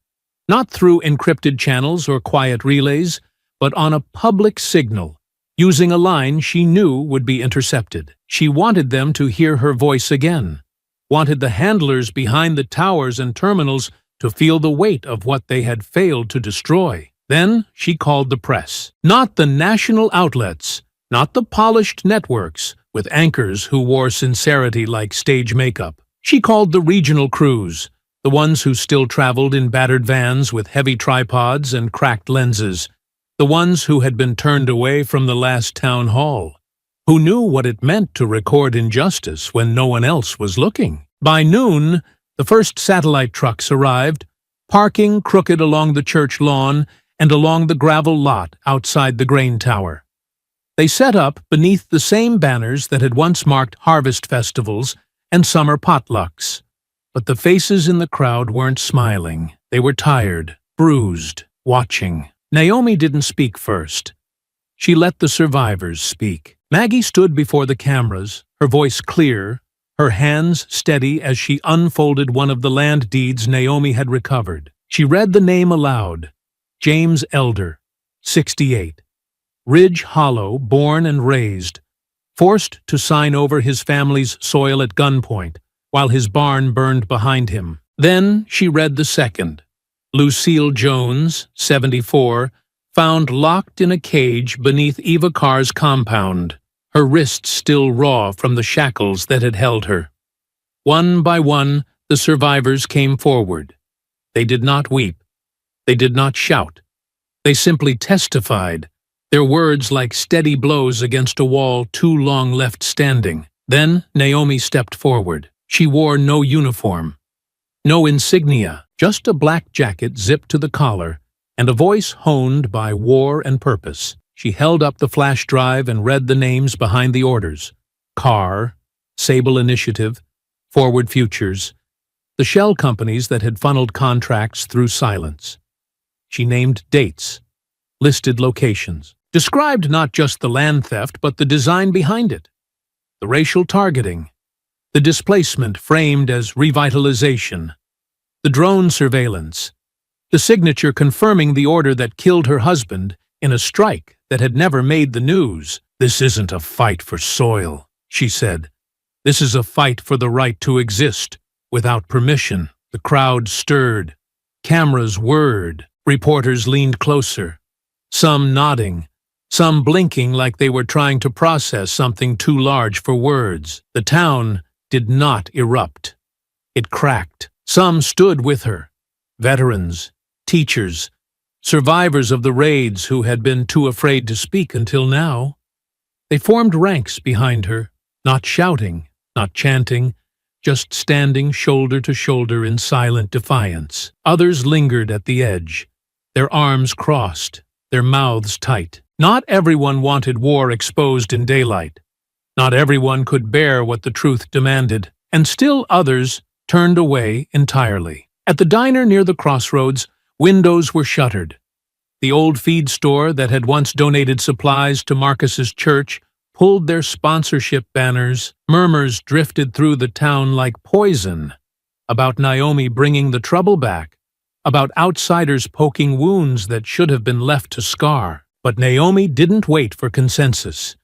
Speaker 1: not through encrypted channels or quiet relays, but on a public signal, using a line she knew would be intercepted. She wanted them to hear her voice again, wanted the handlers behind the towers and terminals to feel the weight of what they had failed to destroy. Then she called the press. Not the national outlets, not the polished networks with anchors who wore sincerity like stage makeup. She called the regional crews, the ones who still traveled in battered vans with heavy tripods and cracked lenses, the ones who had been turned away from the last town hall, who knew what it meant to record injustice when no one else was looking. By noon, the first satellite trucks arrived, parking crooked along the church lawn and along the gravel lot outside the grain tower. They set up beneath the same banners that had once marked harvest festivals and summer potlucks. But the faces in the crowd weren't smiling. They were tired, bruised, watching. Naomi didn't speak first. She let the survivors speak. Maggie stood before the cameras, her voice clear, her hands steady as she unfolded one of the land deeds Naomi had recovered. She read the name aloud. James Elder, 68. Ridge Hollow, born and raised. Forced to sign over his family's soil at gunpoint, while his barn burned behind him. Then she read the second. Lucille Jones, 74, found locked in a cage beneath Eva Carr's compound, her wrists still raw from the shackles that had held her. One by one, the survivors came forward. They did not weep. They did not shout. They simply testified, their words like steady blows against a wall too long left standing. Then Naomi stepped forward. She wore no uniform, no insignia, just a black jacket zipped to the collar, and a voice honed by war and purpose. She held up the flash drive and read the names behind the orders. Carr, Sable Initiative, Forward Futures, the shell companies that had funneled contracts through silence. She named dates, listed locations, described not just the land theft but the design behind it, the racial targeting, the displacement framed as revitalization, the drone surveillance, the signature confirming the order that killed her husband in a strike that had never made the news. "This isn't a fight for soil," she said. "This is a fight for the right to exist without permission." The crowd stirred. Cameras whirred. Reporters leaned closer, some nodding, some blinking like they were trying to process something too large for words. The town did not erupt. It cracked. Some stood with her. Veterans, teachers, survivors of the raids who had been too afraid to speak until now. They formed ranks behind her, not shouting, not chanting, just standing shoulder to shoulder in silent defiance. Others lingered at the edge, their arms crossed, their mouths tight. Not everyone wanted war exposed in daylight. Not everyone could bear what the truth demanded, and still others turned away entirely. At the diner near the crossroads, windows were shuttered. The old feed store that had once donated supplies to Marcus's church pulled their sponsorship banners. Murmurs drifted through the town like poison about Naomi bringing the trouble back, about outsiders poking wounds that should have been left to scar. But Naomi didn't wait for consensus.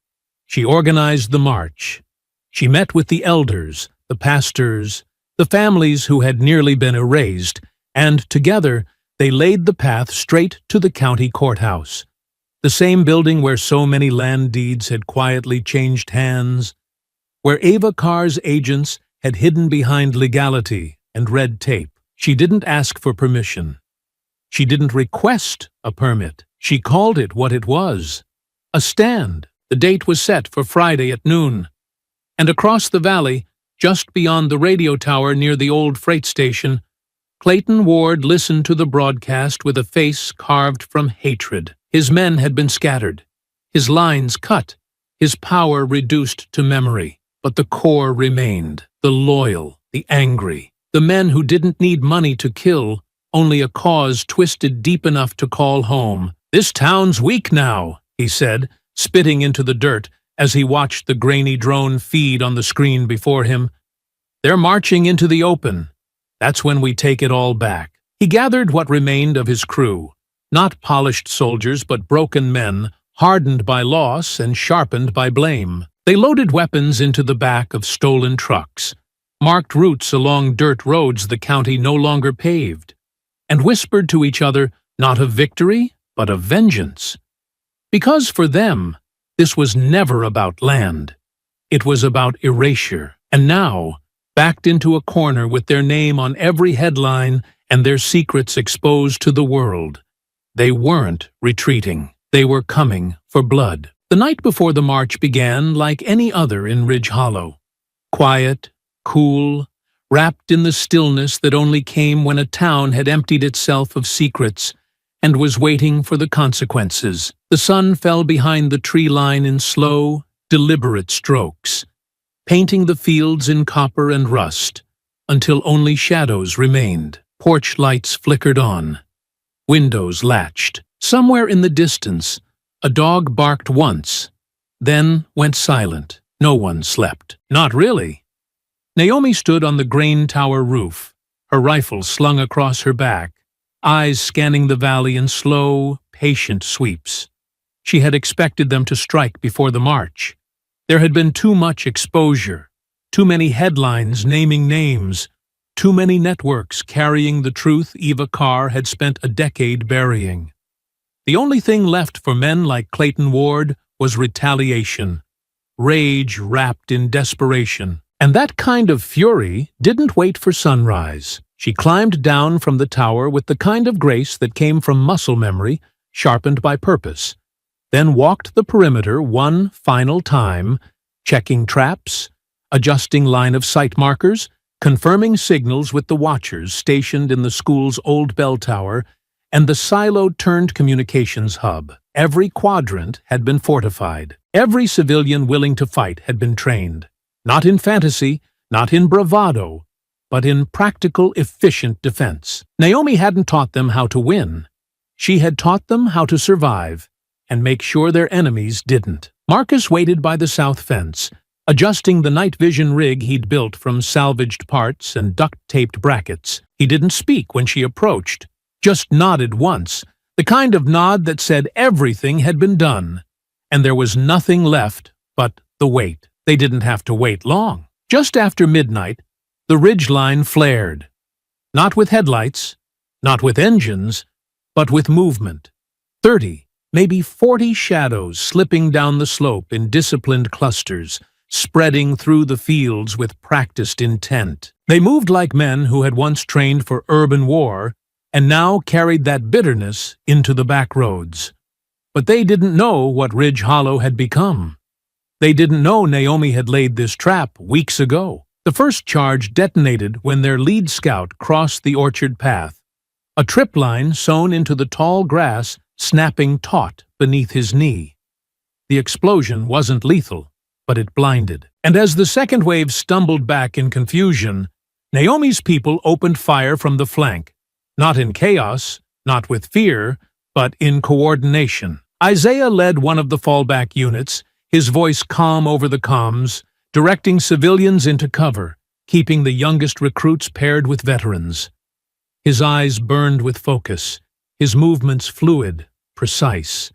Speaker 1: She organized the march. She met with the elders, the pastors, the families who had nearly been erased, and together they laid the path straight to the county courthouse, the same building where so many land deeds had quietly changed hands, where Eva Carr's agents had hidden behind legality and red tape. She didn't ask for permission. She didn't request a permit. She called it what it was, a stand. The date was set for Friday at noon, and across the valley, just beyond the radio tower near the old freight station, Clayton Ward listened to the broadcast with a face carved from hatred. His men had been scattered, his lines cut, his power reduced to memory. But the core remained, the loyal, the angry, the men who didn't need money to kill, only a cause twisted deep enough to call home. "This town's weak now," he said, spitting into the dirt as he watched the grainy drone feed on the screen before him. "They're marching into the open. That's when we take it all back." He gathered what remained of his crew, not polished soldiers but broken men, hardened by loss and sharpened by blame. They loaded weapons into the back of stolen trucks, marked routes along dirt roads the county no longer paved, and whispered to each other not of victory, but of vengeance. Because for them, this was never about land. It was about erasure. And now, backed into a corner with their name on every headline and their secrets exposed to the world, they weren't retreating. They were coming for blood. The night before the march began like any other in Ridge Hollow. Quiet, cool, wrapped in the stillness that only came when a town had emptied itself of secrets and was waiting for the consequences. The sun fell behind the tree line in slow, deliberate strokes, painting the fields in copper and rust, until only shadows remained. Porch lights flickered on. Windows latched. Somewhere in the distance, a dog barked once, then went silent. No one slept. Not really. Naomi stood on the grain tower roof, her rifle slung across her back, eyes scanning the valley in slow, patient sweeps. She had expected them to strike before the march. There had been too much exposure, too many headlines naming names, too many networks carrying the truth Eva Carr had spent a decade burying. The only thing left for men like Clayton Ward was retaliation, rage wrapped in desperation. And that kind of fury didn't wait for sunrise. She climbed down from the tower with the kind of grace that came from muscle memory, sharpened by purpose, then walked the perimeter one final time, checking traps, adjusting line-of-sight markers, confirming signals with the watchers stationed in the school's old bell tower and the silo-turned communications hub. Every quadrant had been fortified. Every civilian willing to fight had been trained. Not in fantasy, not in bravado, but in practical, efficient defense. Naomi hadn't taught them how to win. She had taught them how to survive and make sure their enemies didn't. Marcus waited by the south fence, adjusting the night vision rig he'd built from salvaged parts and duct-taped brackets. He didn't speak when she approached, just nodded once, the kind of nod that said everything had been done, and there was nothing left but the wait. They didn't have to wait long. Just after midnight, the ridgeline flared. Not with headlights, not with engines, but with movement. 30, maybe 40 shadows slipping down the slope in disciplined clusters, spreading through the fields with practiced intent. They moved like men who had once trained for urban war and now carried that bitterness into the back roads. But they didn't know what Ridge Hollow had become. They didn't know Naomi had laid this trap weeks ago. The first charge detonated when their lead scout crossed the orchard path, a trip line sewn into the tall grass snapping taut beneath his knee. The explosion wasn't lethal, but it blinded. And as the second wave stumbled back in confusion, Naomi's people opened fire from the flank, not in chaos, not with fear, but in coordination. Isaiah led one of the fallback units, his voice calm over the comms, directing civilians into cover, keeping the youngest recruits paired with veterans. His eyes burned with focus, his movements fluid, precise.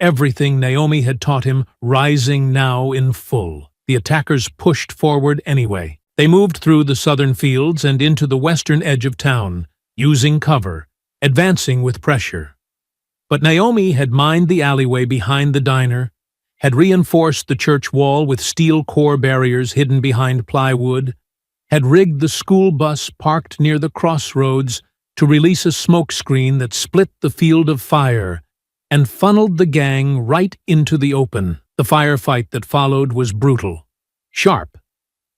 Speaker 1: Everything Naomi had taught him rising now in full. The attackers pushed forward anyway. They moved through the southern fields and into the western edge of town, using cover, advancing with pressure. But Naomi had mined the alleyway behind the diner, had reinforced the church wall with steel core barriers hidden behind plywood, had rigged the school bus parked near the crossroads to release a smoke screen that split the field of fire and funneled the gang right into the open. The firefight that followed was brutal, sharp,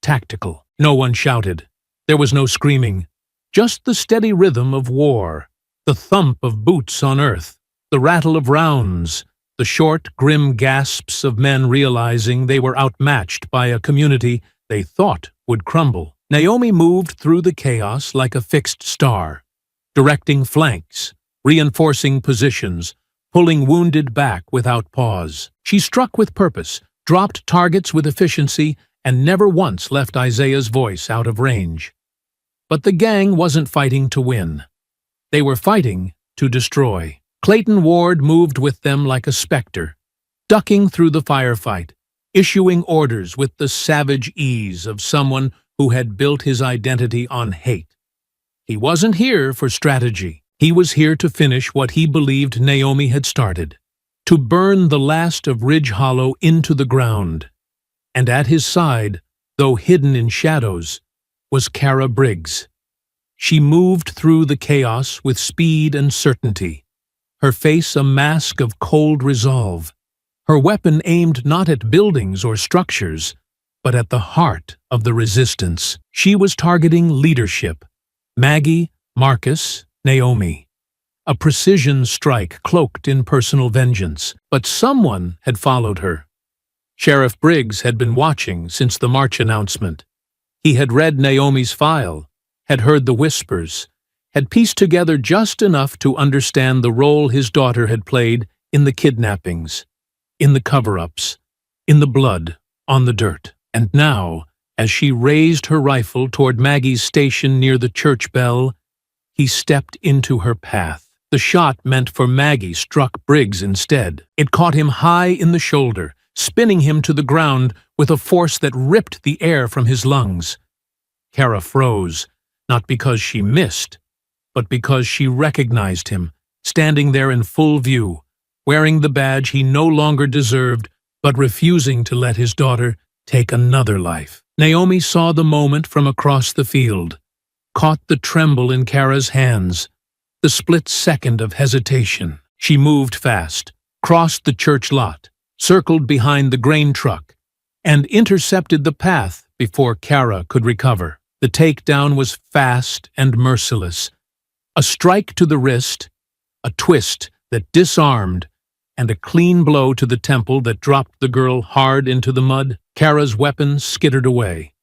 Speaker 1: tactical. No one shouted. There was no screaming, just the steady rhythm of war, the thump of boots on earth, the rattle of rounds, the short, grim gasps of men realizing they were outmatched by a community they thought would crumble. Naomi moved through the chaos like a fixed star, directing flanks, reinforcing positions, pulling wounded back without pause. She struck with purpose, dropped targets with efficiency, and never once left Isaiah's voice out of range. But the gang wasn't fighting to win. They were fighting to destroy. Clayton Ward moved with them like a specter, ducking through the firefight, issuing orders with the savage ease of someone who had built his identity on hate. He wasn't here for strategy. He was here to finish what he believed Naomi had started, to burn the last of Ridge Hollow into the ground. And at his side, though hidden in shadows, was Kara Briggs. She moved through the chaos with speed and certainty, her face a mask of cold resolve, her weapon aimed not at buildings or structures, but at the heart of the resistance. She was targeting leadership, Maggie, Marcus, Naomi. A precision strike cloaked in personal vengeance, but someone had followed her. Sheriff Briggs had been watching since the March announcement. He had read Naomi's file, had heard the whispers, had pieced together just enough to understand the role his daughter had played in the kidnappings, in the cover-ups, in the blood on the dirt. And now, as she raised her rifle toward Maggie's station near the church bell, he stepped into her path. The shot meant for Maggie struck Briggs instead. It caught him high in the shoulder, spinning him to the ground with a force that ripped the air from his lungs. Kara froze, not because she missed, but because she recognized him, standing there in full view, wearing the badge he no longer deserved, but refusing to let his daughter take another life. Naomi saw the moment from across the field, caught the tremble in Kara's hands, the split second of hesitation. She moved fast, crossed the church lot, circled behind the grain truck, and intercepted the path before Kara could recover. The takedown was fast and merciless. A strike to the wrist, a twist that disarmed, and a clean blow to the temple that dropped the girl hard into the mud. Kara's weapon skittered away.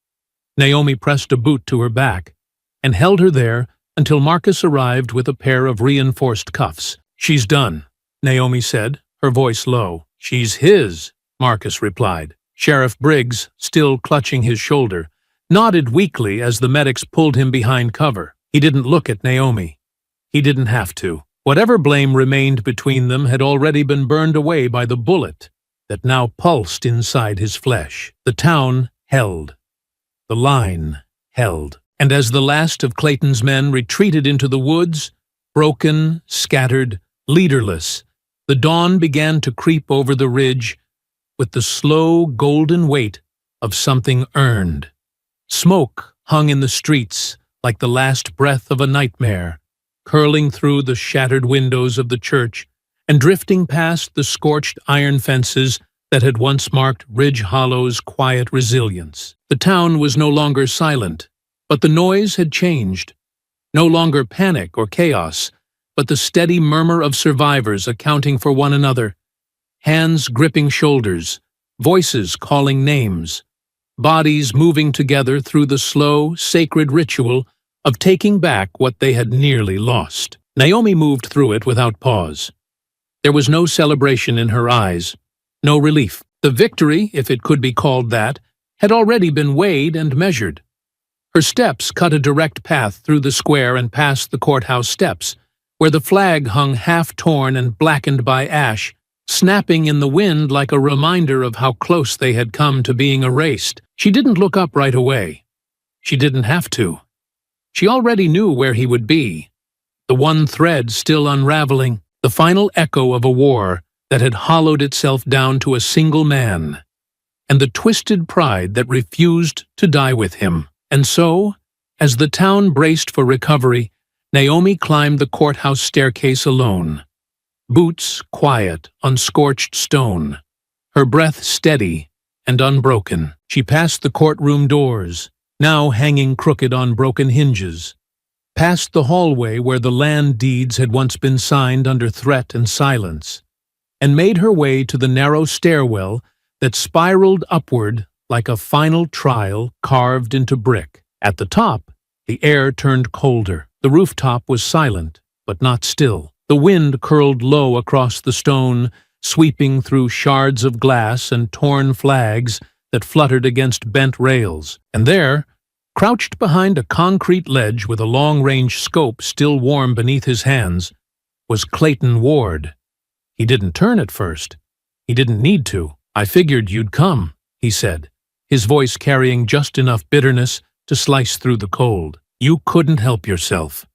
Speaker 1: Naomi pressed a boot to her back and held her there until Marcus arrived with a pair of reinforced cuffs. "She's done," Naomi said, her voice low. "She's his," Marcus replied. Sheriff Briggs, still clutching his shoulder, nodded weakly as the medics pulled him behind cover. He didn't look at Naomi. He didn't have to. Whatever blame remained between them had already been burned away by the bullet that now pulsed inside his flesh. The town held. The line held. And as the last of Clayton's men retreated into the woods, broken, scattered, leaderless, the dawn began to creep over the ridge with the slow, golden weight of something earned. Smoke hung in the streets like the last breath of a nightmare, curling through the shattered windows of the church and drifting past the scorched iron fences that had once marked Ridge Hollow's quiet resilience. The town was no longer silent, but the noise had changed. No longer panic or chaos, but the steady murmur of survivors accounting for one another, hands gripping shoulders, voices calling names, bodies moving together through the slow, sacred ritual of taking back what they had nearly lost. Naomi moved through it without pause. There was no celebration in her eyes, no relief. The victory, if it could be called that, had already been weighed and measured. Her steps cut a direct path through the square and past the courthouse steps, where the flag hung half-torn and blackened by ash, snapping in the wind like a reminder of how close they had come to being erased. She didn't look up right away. She didn't have to. She already knew where he would be, the one thread still unraveling, the final echo of a war that had hollowed itself down to a single man, and the twisted pride that refused to die with him. And so, as the town braced for recovery, Naomi climbed the courthouse staircase alone, boots quiet on scorched stone, her breath steady and unbroken. She passed the courtroom doors, now hanging crooked on broken hinges, past the hallway where the land deeds had once been signed under threat and silence, and made her way to the narrow stairwell that spiraled upward like a final trial carved into brick. At the top, the air turned colder. The rooftop was silent, but not still. The wind curled low across the stone, sweeping through shards of glass and torn flags that fluttered against bent rails. And there, crouched behind a concrete ledge with a long-range scope still warm beneath his hands, was Clayton Ward. He didn't turn at first. He didn't need to. "I figured you'd come," he said, his voice carrying just enough bitterness to slice through the cold. "You couldn't help yourself."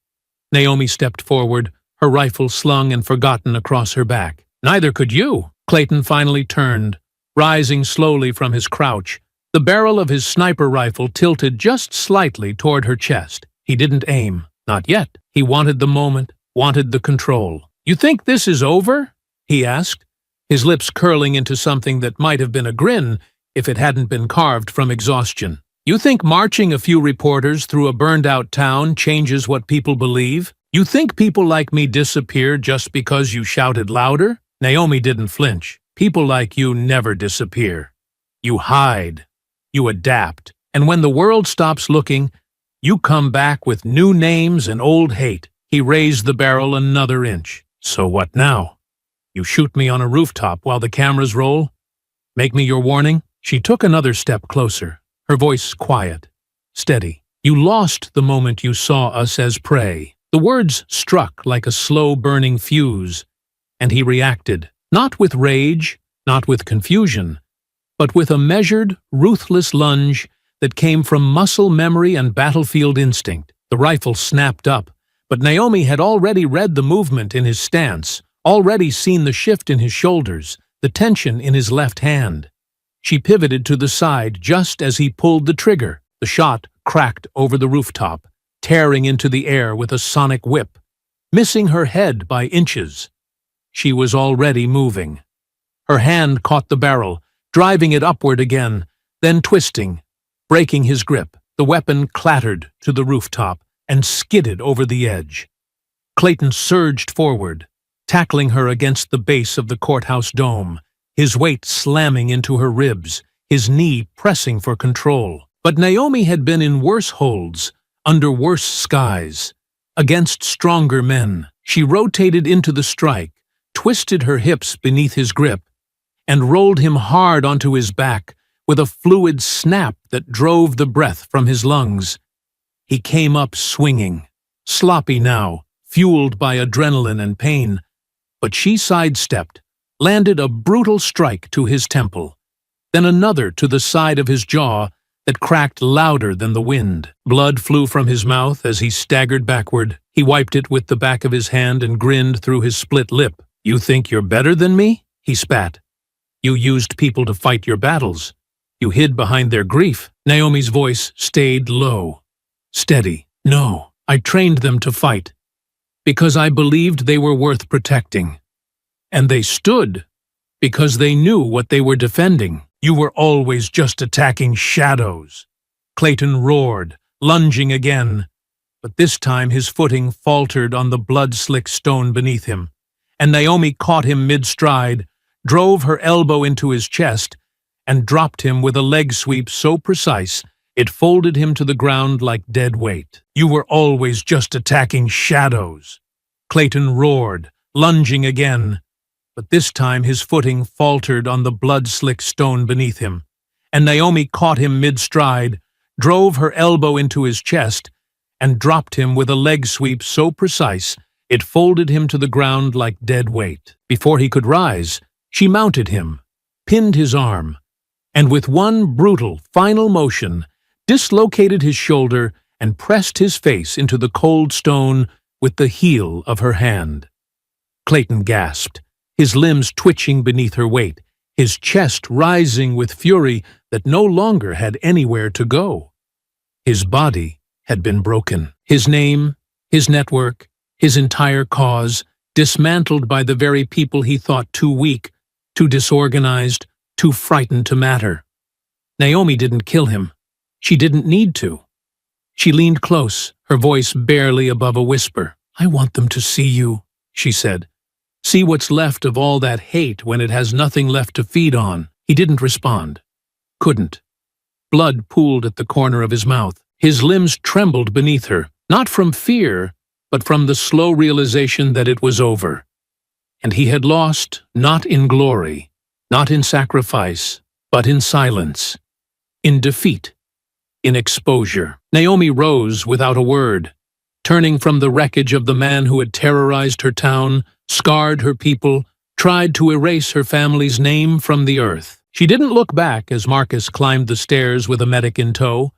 Speaker 1: Naomi stepped forward, her rifle slung and forgotten across her back. "Neither could you." Clayton finally turned, rising slowly from his crouch, the barrel of his sniper rifle tilted just slightly toward her chest. He didn't aim. Not yet. He wanted the moment, wanted the control. "You think this is over?" he asked, his lips curling into something that might have been a grin if it hadn't been carved from exhaustion. "You think marching a few reporters through a burned-out town changes what people believe? You think people like me disappear just because you shouted louder?" Naomi didn't flinch. "People like you never disappear. You hide. You adapt. And when the world stops looking, You come back with new names and old hate." He raised the barrel another inch. "So what now? You shoot me on a rooftop while the cameras roll? Make me your warning?" She took another step closer, her voice quiet, steady. "You lost the moment you saw us as prey." The words struck like a slow-burning fuse, and he reacted, not with rage, not with confusion, but with a measured, ruthless lunge that came from muscle memory and battlefield instinct. The rifle snapped up, but Naomi had already read the movement in his stance, already seen the shift in his shoulders, the tension in his left hand. She pivoted to the side just as he pulled the trigger. The shot cracked over the rooftop, tearing into the air with a sonic whip, missing her head by inches. She was already moving. Her hand caught the barrel, driving it upward again, then twisting, breaking his grip. The weapon clattered to the rooftop and skidded over the edge. Clayton surged forward, tackling her against the base of the courthouse dome, his weight slamming into her ribs, his knee pressing for control. But Naomi had been in worse holds, under worse skies, against stronger men. She rotated into the strike, twisted her hips beneath his grip, and rolled him hard onto his back with a fluid snap that drove the breath from his lungs. He came up swinging, sloppy now, fueled by adrenaline and pain, but she sidestepped, landed a brutal strike to his temple, then another to the side of his jaw that cracked louder than the wind. Blood flew from his mouth as he staggered backward. He wiped it with the back of his hand and grinned through his split lip. "You think you're better than me?" he spat. "You used people to fight your battles. You hid behind their grief." Naomi's voice stayed low, steady. "No, I trained them to fight, because I believed they were worth protecting. And they stood, because they knew what they were defending. You were always just attacking shadows." Clayton roared, lunging again, but this time his footing faltered on the blood-slick stone beneath him, and Naomi caught him mid-stride, drove her elbow into his chest, and dropped him with a leg sweep so precise it folded him to the ground like dead weight. "You were always just attacking shadows." Clayton roared, lunging again, but this time his footing faltered on the blood-slick stone beneath him, and Naomi caught him mid-stride, drove her elbow into his chest, and dropped him with a leg sweep so precise it folded him to the ground like dead weight. Before he could rise, she mounted him, pinned his arm, and with one brutal, final motion, dislocated his shoulder and pressed his face into the cold stone with the heel of her hand. Clayton gasped, his limbs twitching beneath her weight, his chest rising with fury that no longer had anywhere to go. His body had been broken. His name, his network, his entire cause, dismantled by the very people he thought too weak, too disorganized, too frightened to matter. Naomi didn't kill him. She didn't need to. She leaned close, her voice barely above a whisper. "I want them to see you," she said. "See what's left of all that hate when it has nothing left to feed on." He didn't respond. Couldn't. Blood pooled at the corner of his mouth. His limbs trembled beneath her, not from fear, but from the slow realization that it was over. And he had lost, not in glory, not in sacrifice, but in silence, in defeat, in exposure. Naomi rose without a word, turning from the wreckage of the man who had terrorized her town, scarred her people, tried to erase her family's name from the earth. She didn't look back as Marcus climbed the stairs with a medic in tow,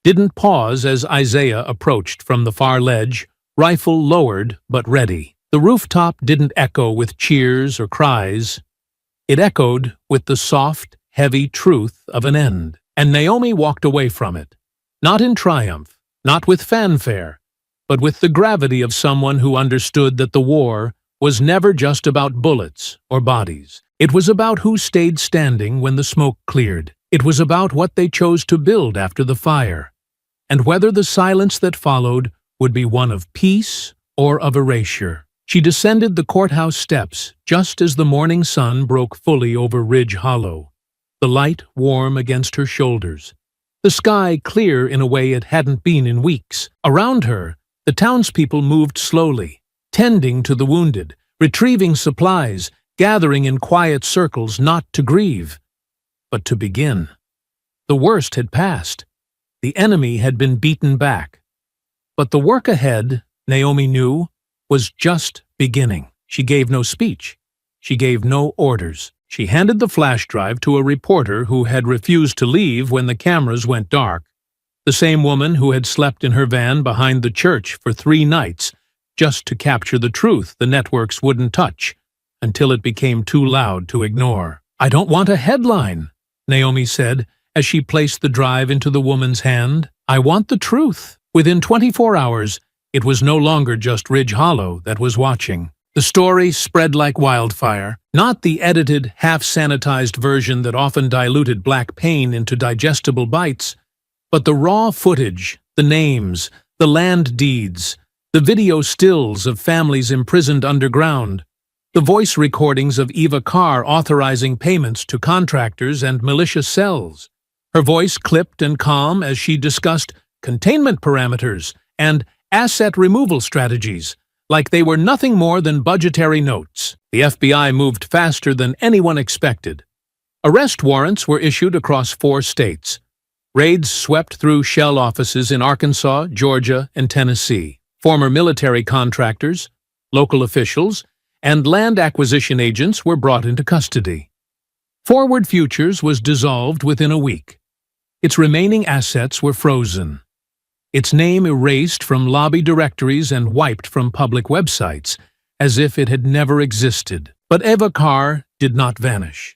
Speaker 1: didn't pause as Isaiah approached from the far ledge, rifle lowered but ready. The rooftop didn't echo with cheers or cries. It echoed with the soft, heavy truth of an end. And Naomi walked away from it, not in triumph, not with fanfare, but with the gravity of someone who understood that the war was never just about bullets or bodies. It was about who stayed standing when the smoke cleared. It was about what they chose to build after the fire, and whether the silence that followed would be one of peace or of erasure. She descended the courthouse steps just as the morning sun broke fully over Ridge Hollow, the light warm against her shoulders, the sky clear in a way it hadn't been in weeks. Around her, the townspeople moved slowly, tending to the wounded, retrieving supplies, gathering in quiet circles not to grieve, but to begin. The worst had passed. The enemy had been beaten back. But the work ahead, Naomi knew, was just beginning. She gave no speech. She gave no orders. She handed the flash drive to a reporter who had refused to leave when the cameras went dark. The same woman who had slept in her van behind the church for 3 nights just to capture the truth the networks wouldn't touch until it became too loud to ignore. "I don't want a headline," Naomi said as she placed the drive into the woman's hand. "I want the truth." Within 24 hours, it was no longer just Ridge Hollow that was watching. The story spread like wildfire, not the edited, half-sanitized version that often diluted black pain into digestible bites, but the raw footage, the names, the land deeds, the video stills of families imprisoned underground, the voice recordings of Eva Carr authorizing payments to contractors and militia cells. Her voice clipped and calm as she discussed containment parameters and asset removal strategies, like they were nothing more than budgetary notes. The FBI moved faster than anyone expected. Arrest warrants were issued across 4 states. Raids swept through shell offices in Arkansas, Georgia, and Tennessee. Former military contractors, local officials, and land acquisition agents were brought into custody. Forward Futures was dissolved within a week. Its remaining assets were frozen. Its name erased from lobby directories and wiped from public websites, as if it had never existed. But Eva Carr did not vanish.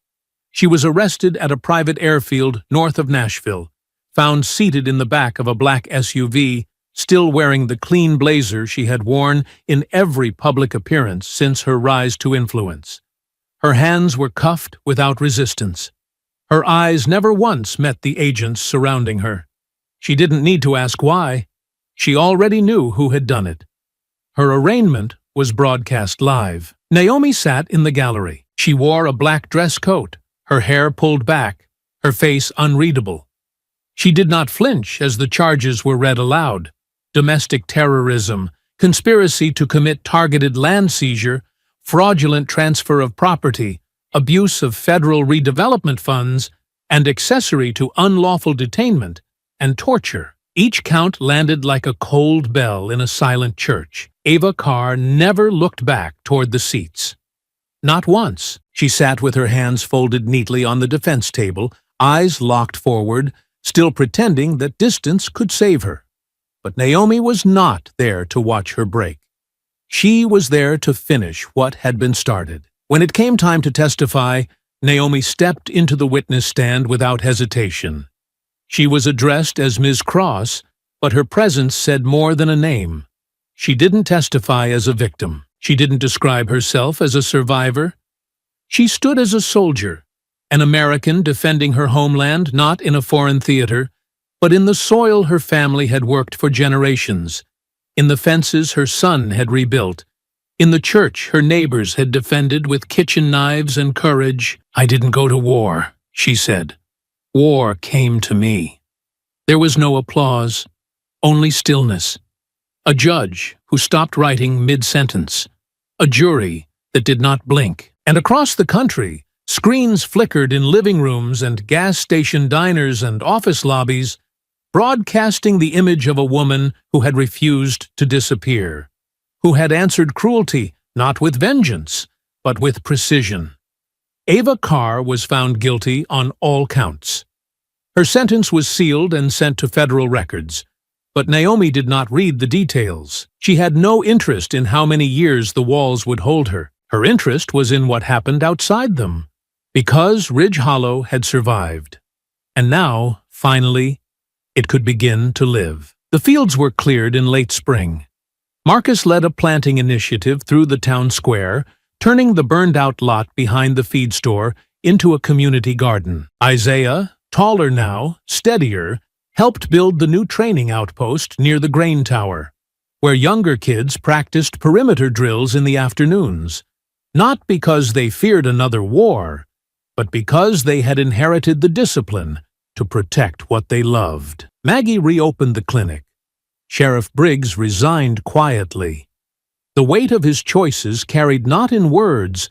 Speaker 1: She was arrested at a private airfield north of Nashville, found seated in the back of a black SUV, still wearing the clean blazer she had worn in every public appearance since her rise to influence. Her hands were cuffed without resistance. Her eyes never once met the agents surrounding her. She didn't need to ask why. She already knew who had done it. Her arraignment was broadcast live. Naomi sat in the gallery. She wore a black dress coat, her hair pulled back, her face unreadable. She did not flinch as the charges were read aloud. Domestic terrorism, conspiracy to commit targeted land seizure, fraudulent transfer of property, abuse of federal redevelopment funds, and accessory to unlawful detainment and torture. Each count landed like a cold bell in a silent church. Eva Carr never looked back toward the seats. Not once. She sat with her hands folded neatly on the defense table, eyes locked forward, still pretending that distance could save her. But Naomi was not there to watch her break. She was there to finish what had been started. When it came time to testify, Naomi stepped into the witness stand without hesitation. She was addressed as Ms. Cross, but her presence said more than a name. She didn't testify as a victim. She didn't describe herself as a survivor. She stood as a soldier, an American defending her homeland not in a foreign theater, but in the soil her family had worked for generations, in the fences her son had rebuilt, in the church her neighbors had defended with kitchen knives and courage. "I didn't go to war," she said. "War came to me." There was no applause, only stillness. A judge who stopped writing mid-sentence. A jury that did not blink. And across the country, screens flickered in living rooms and gas station diners and office lobbies, broadcasting the image of a woman who had refused to disappear, who had answered cruelty not with vengeance, but with precision. Eva Carr was found guilty on all counts. Her sentence was sealed and sent to federal records, but Naomi did not read the details. She had no interest in how many years the walls would hold her. Her interest was in what happened outside them, because Ridge Hollow had survived. And now, finally, it could begin to live. The fields were cleared in late spring. Marcus led a planting initiative through the town square, turning the burned-out lot behind the feed store into a community garden. Isaiah, taller now, steadier, helped build the new training outpost near the grain tower, where younger kids practiced perimeter drills in the afternoons, not because they feared another war, but because they had inherited the discipline, to protect what they loved. Maggie reopened the clinic. Sheriff Briggs resigned quietly. The weight of his choices carried not in words,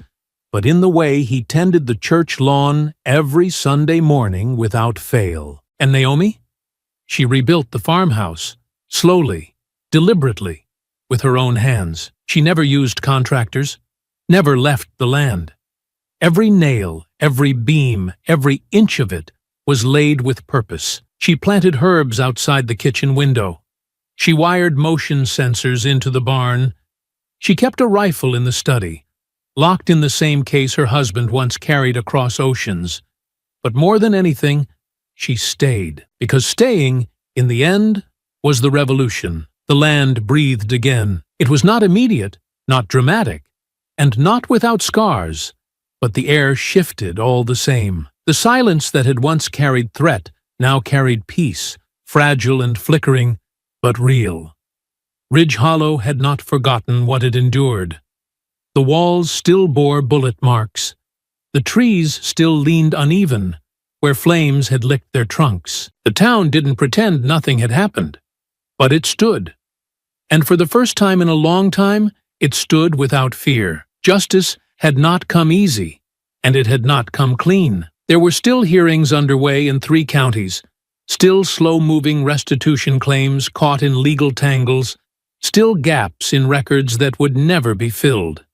Speaker 1: but in the way he tended the church lawn every Sunday morning without fail. And Naomi? She rebuilt the farmhouse, slowly, deliberately, with her own hands. She never used contractors, never left the land. Every nail, every beam, every inch of it was laid with purpose. She planted herbs outside the kitchen window. She wired motion sensors into the barn. She kept a rifle in the study, locked in the same case her husband once carried across oceans. But more than anything, she stayed, because staying, in the end, was the revolution. The land breathed again. It was not immediate, not dramatic, and not without scars, but the air shifted all the same. The silence that had once carried threat now carried peace, fragile and flickering, but real. Ridge Hollow had not forgotten what it endured. The walls still bore bullet marks. The trees still leaned uneven, where flames had licked their trunks. The town didn't pretend nothing had happened, but it stood. And for the first time in a long time, it stood without fear. Justice had not come easy, and it had not come clean. There were still hearings underway in 3 counties, still slow-moving restitution claims caught in legal tangles, still gaps in records that would never be filled.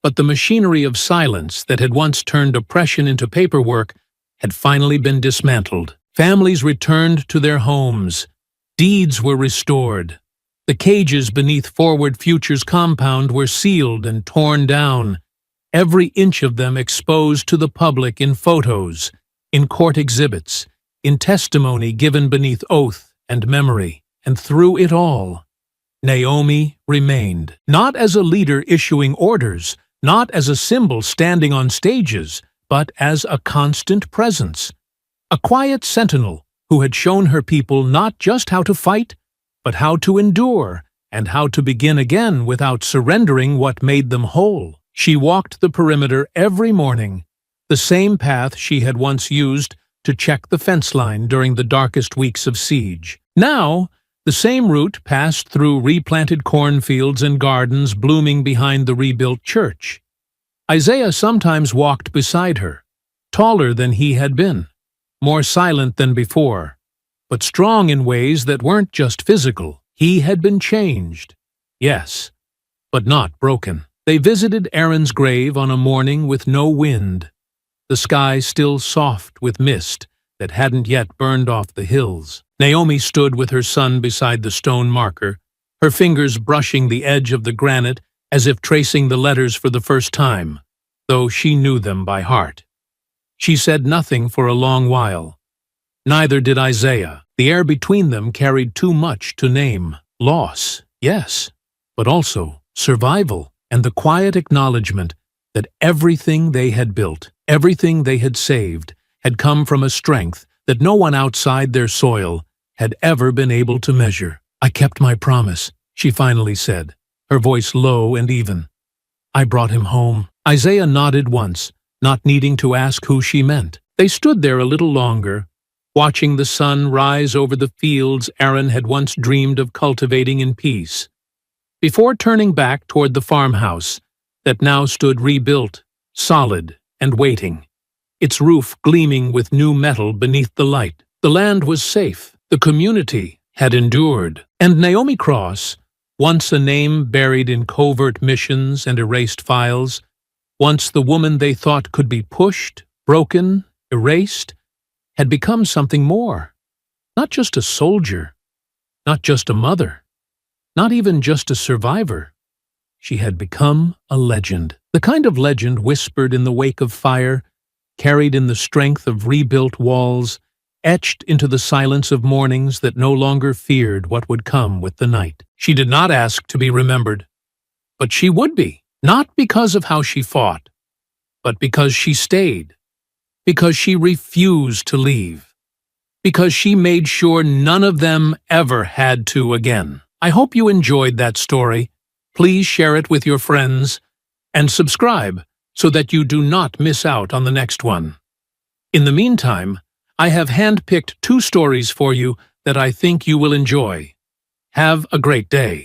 Speaker 1: But the machinery of silence that had once turned oppression into paperwork had finally been dismantled. Families returned to their homes. Deeds were restored. The cages beneath Forward Future's compound were sealed and torn down, every inch of them exposed to the public in photos, in court exhibits, in testimony given beneath oath and memory. And through it all, Naomi remained, not as a leader issuing orders, not as a symbol standing on stages, but as a constant presence, a quiet sentinel who had shown her people not just how to fight, but how to endure and how to begin again without surrendering what made them whole. She walked the perimeter every morning, the same path she had once used to check the fence line during the darkest weeks of siege. Now, the same route passed through replanted cornfields and gardens blooming behind the rebuilt church. Isaiah sometimes walked beside her, taller than he had been, more silent than before, but strong in ways that weren't just physical. He had been changed, yes, but not broken. They visited Aaron's grave on a morning with no wind, the sky still soft with mist that hadn't yet burned off the hills. Naomi stood with her son beside the stone marker, her fingers brushing the edge of the granite as if tracing the letters for the first time, though she knew them by heart. She said nothing for a long while. Neither did Isaiah. The air between them carried too much to name. Loss, yes, but also survival, and the quiet acknowledgement that everything they had built, everything they had saved, had come from a strength that no one outside their soil had ever been able to measure. "I kept my promise," she finally said, her voice low and even. "I brought him home." Isaiah nodded once, not needing to ask who she meant. They stood there a little longer, watching the sun rise over the fields Aaron had once dreamed of cultivating in peace, before turning back toward the farmhouse that now stood rebuilt, solid and waiting, its roof gleaming with new metal beneath the light. The land was safe, the community had endured, and Naomi Cross, once a name buried in covert missions and erased files, once the woman they thought could be pushed, broken, erased, had become something more. Not just a soldier, not just a mother, not even just a survivor. She had become a legend, the kind of legend whispered in the wake of fire, carried in the strength of rebuilt walls, etched into the silence of mornings that no longer feared what would come with the night. She did not ask to be remembered, but she would be, not because of how she fought, but because she stayed, because she refused to leave, because she made sure none of them ever had to again. I hope you enjoyed that story. Please share it with your friends and subscribe so that you do not miss out on the next one. In the meantime, I have handpicked 2 stories for you that I think you will enjoy. Have a great day.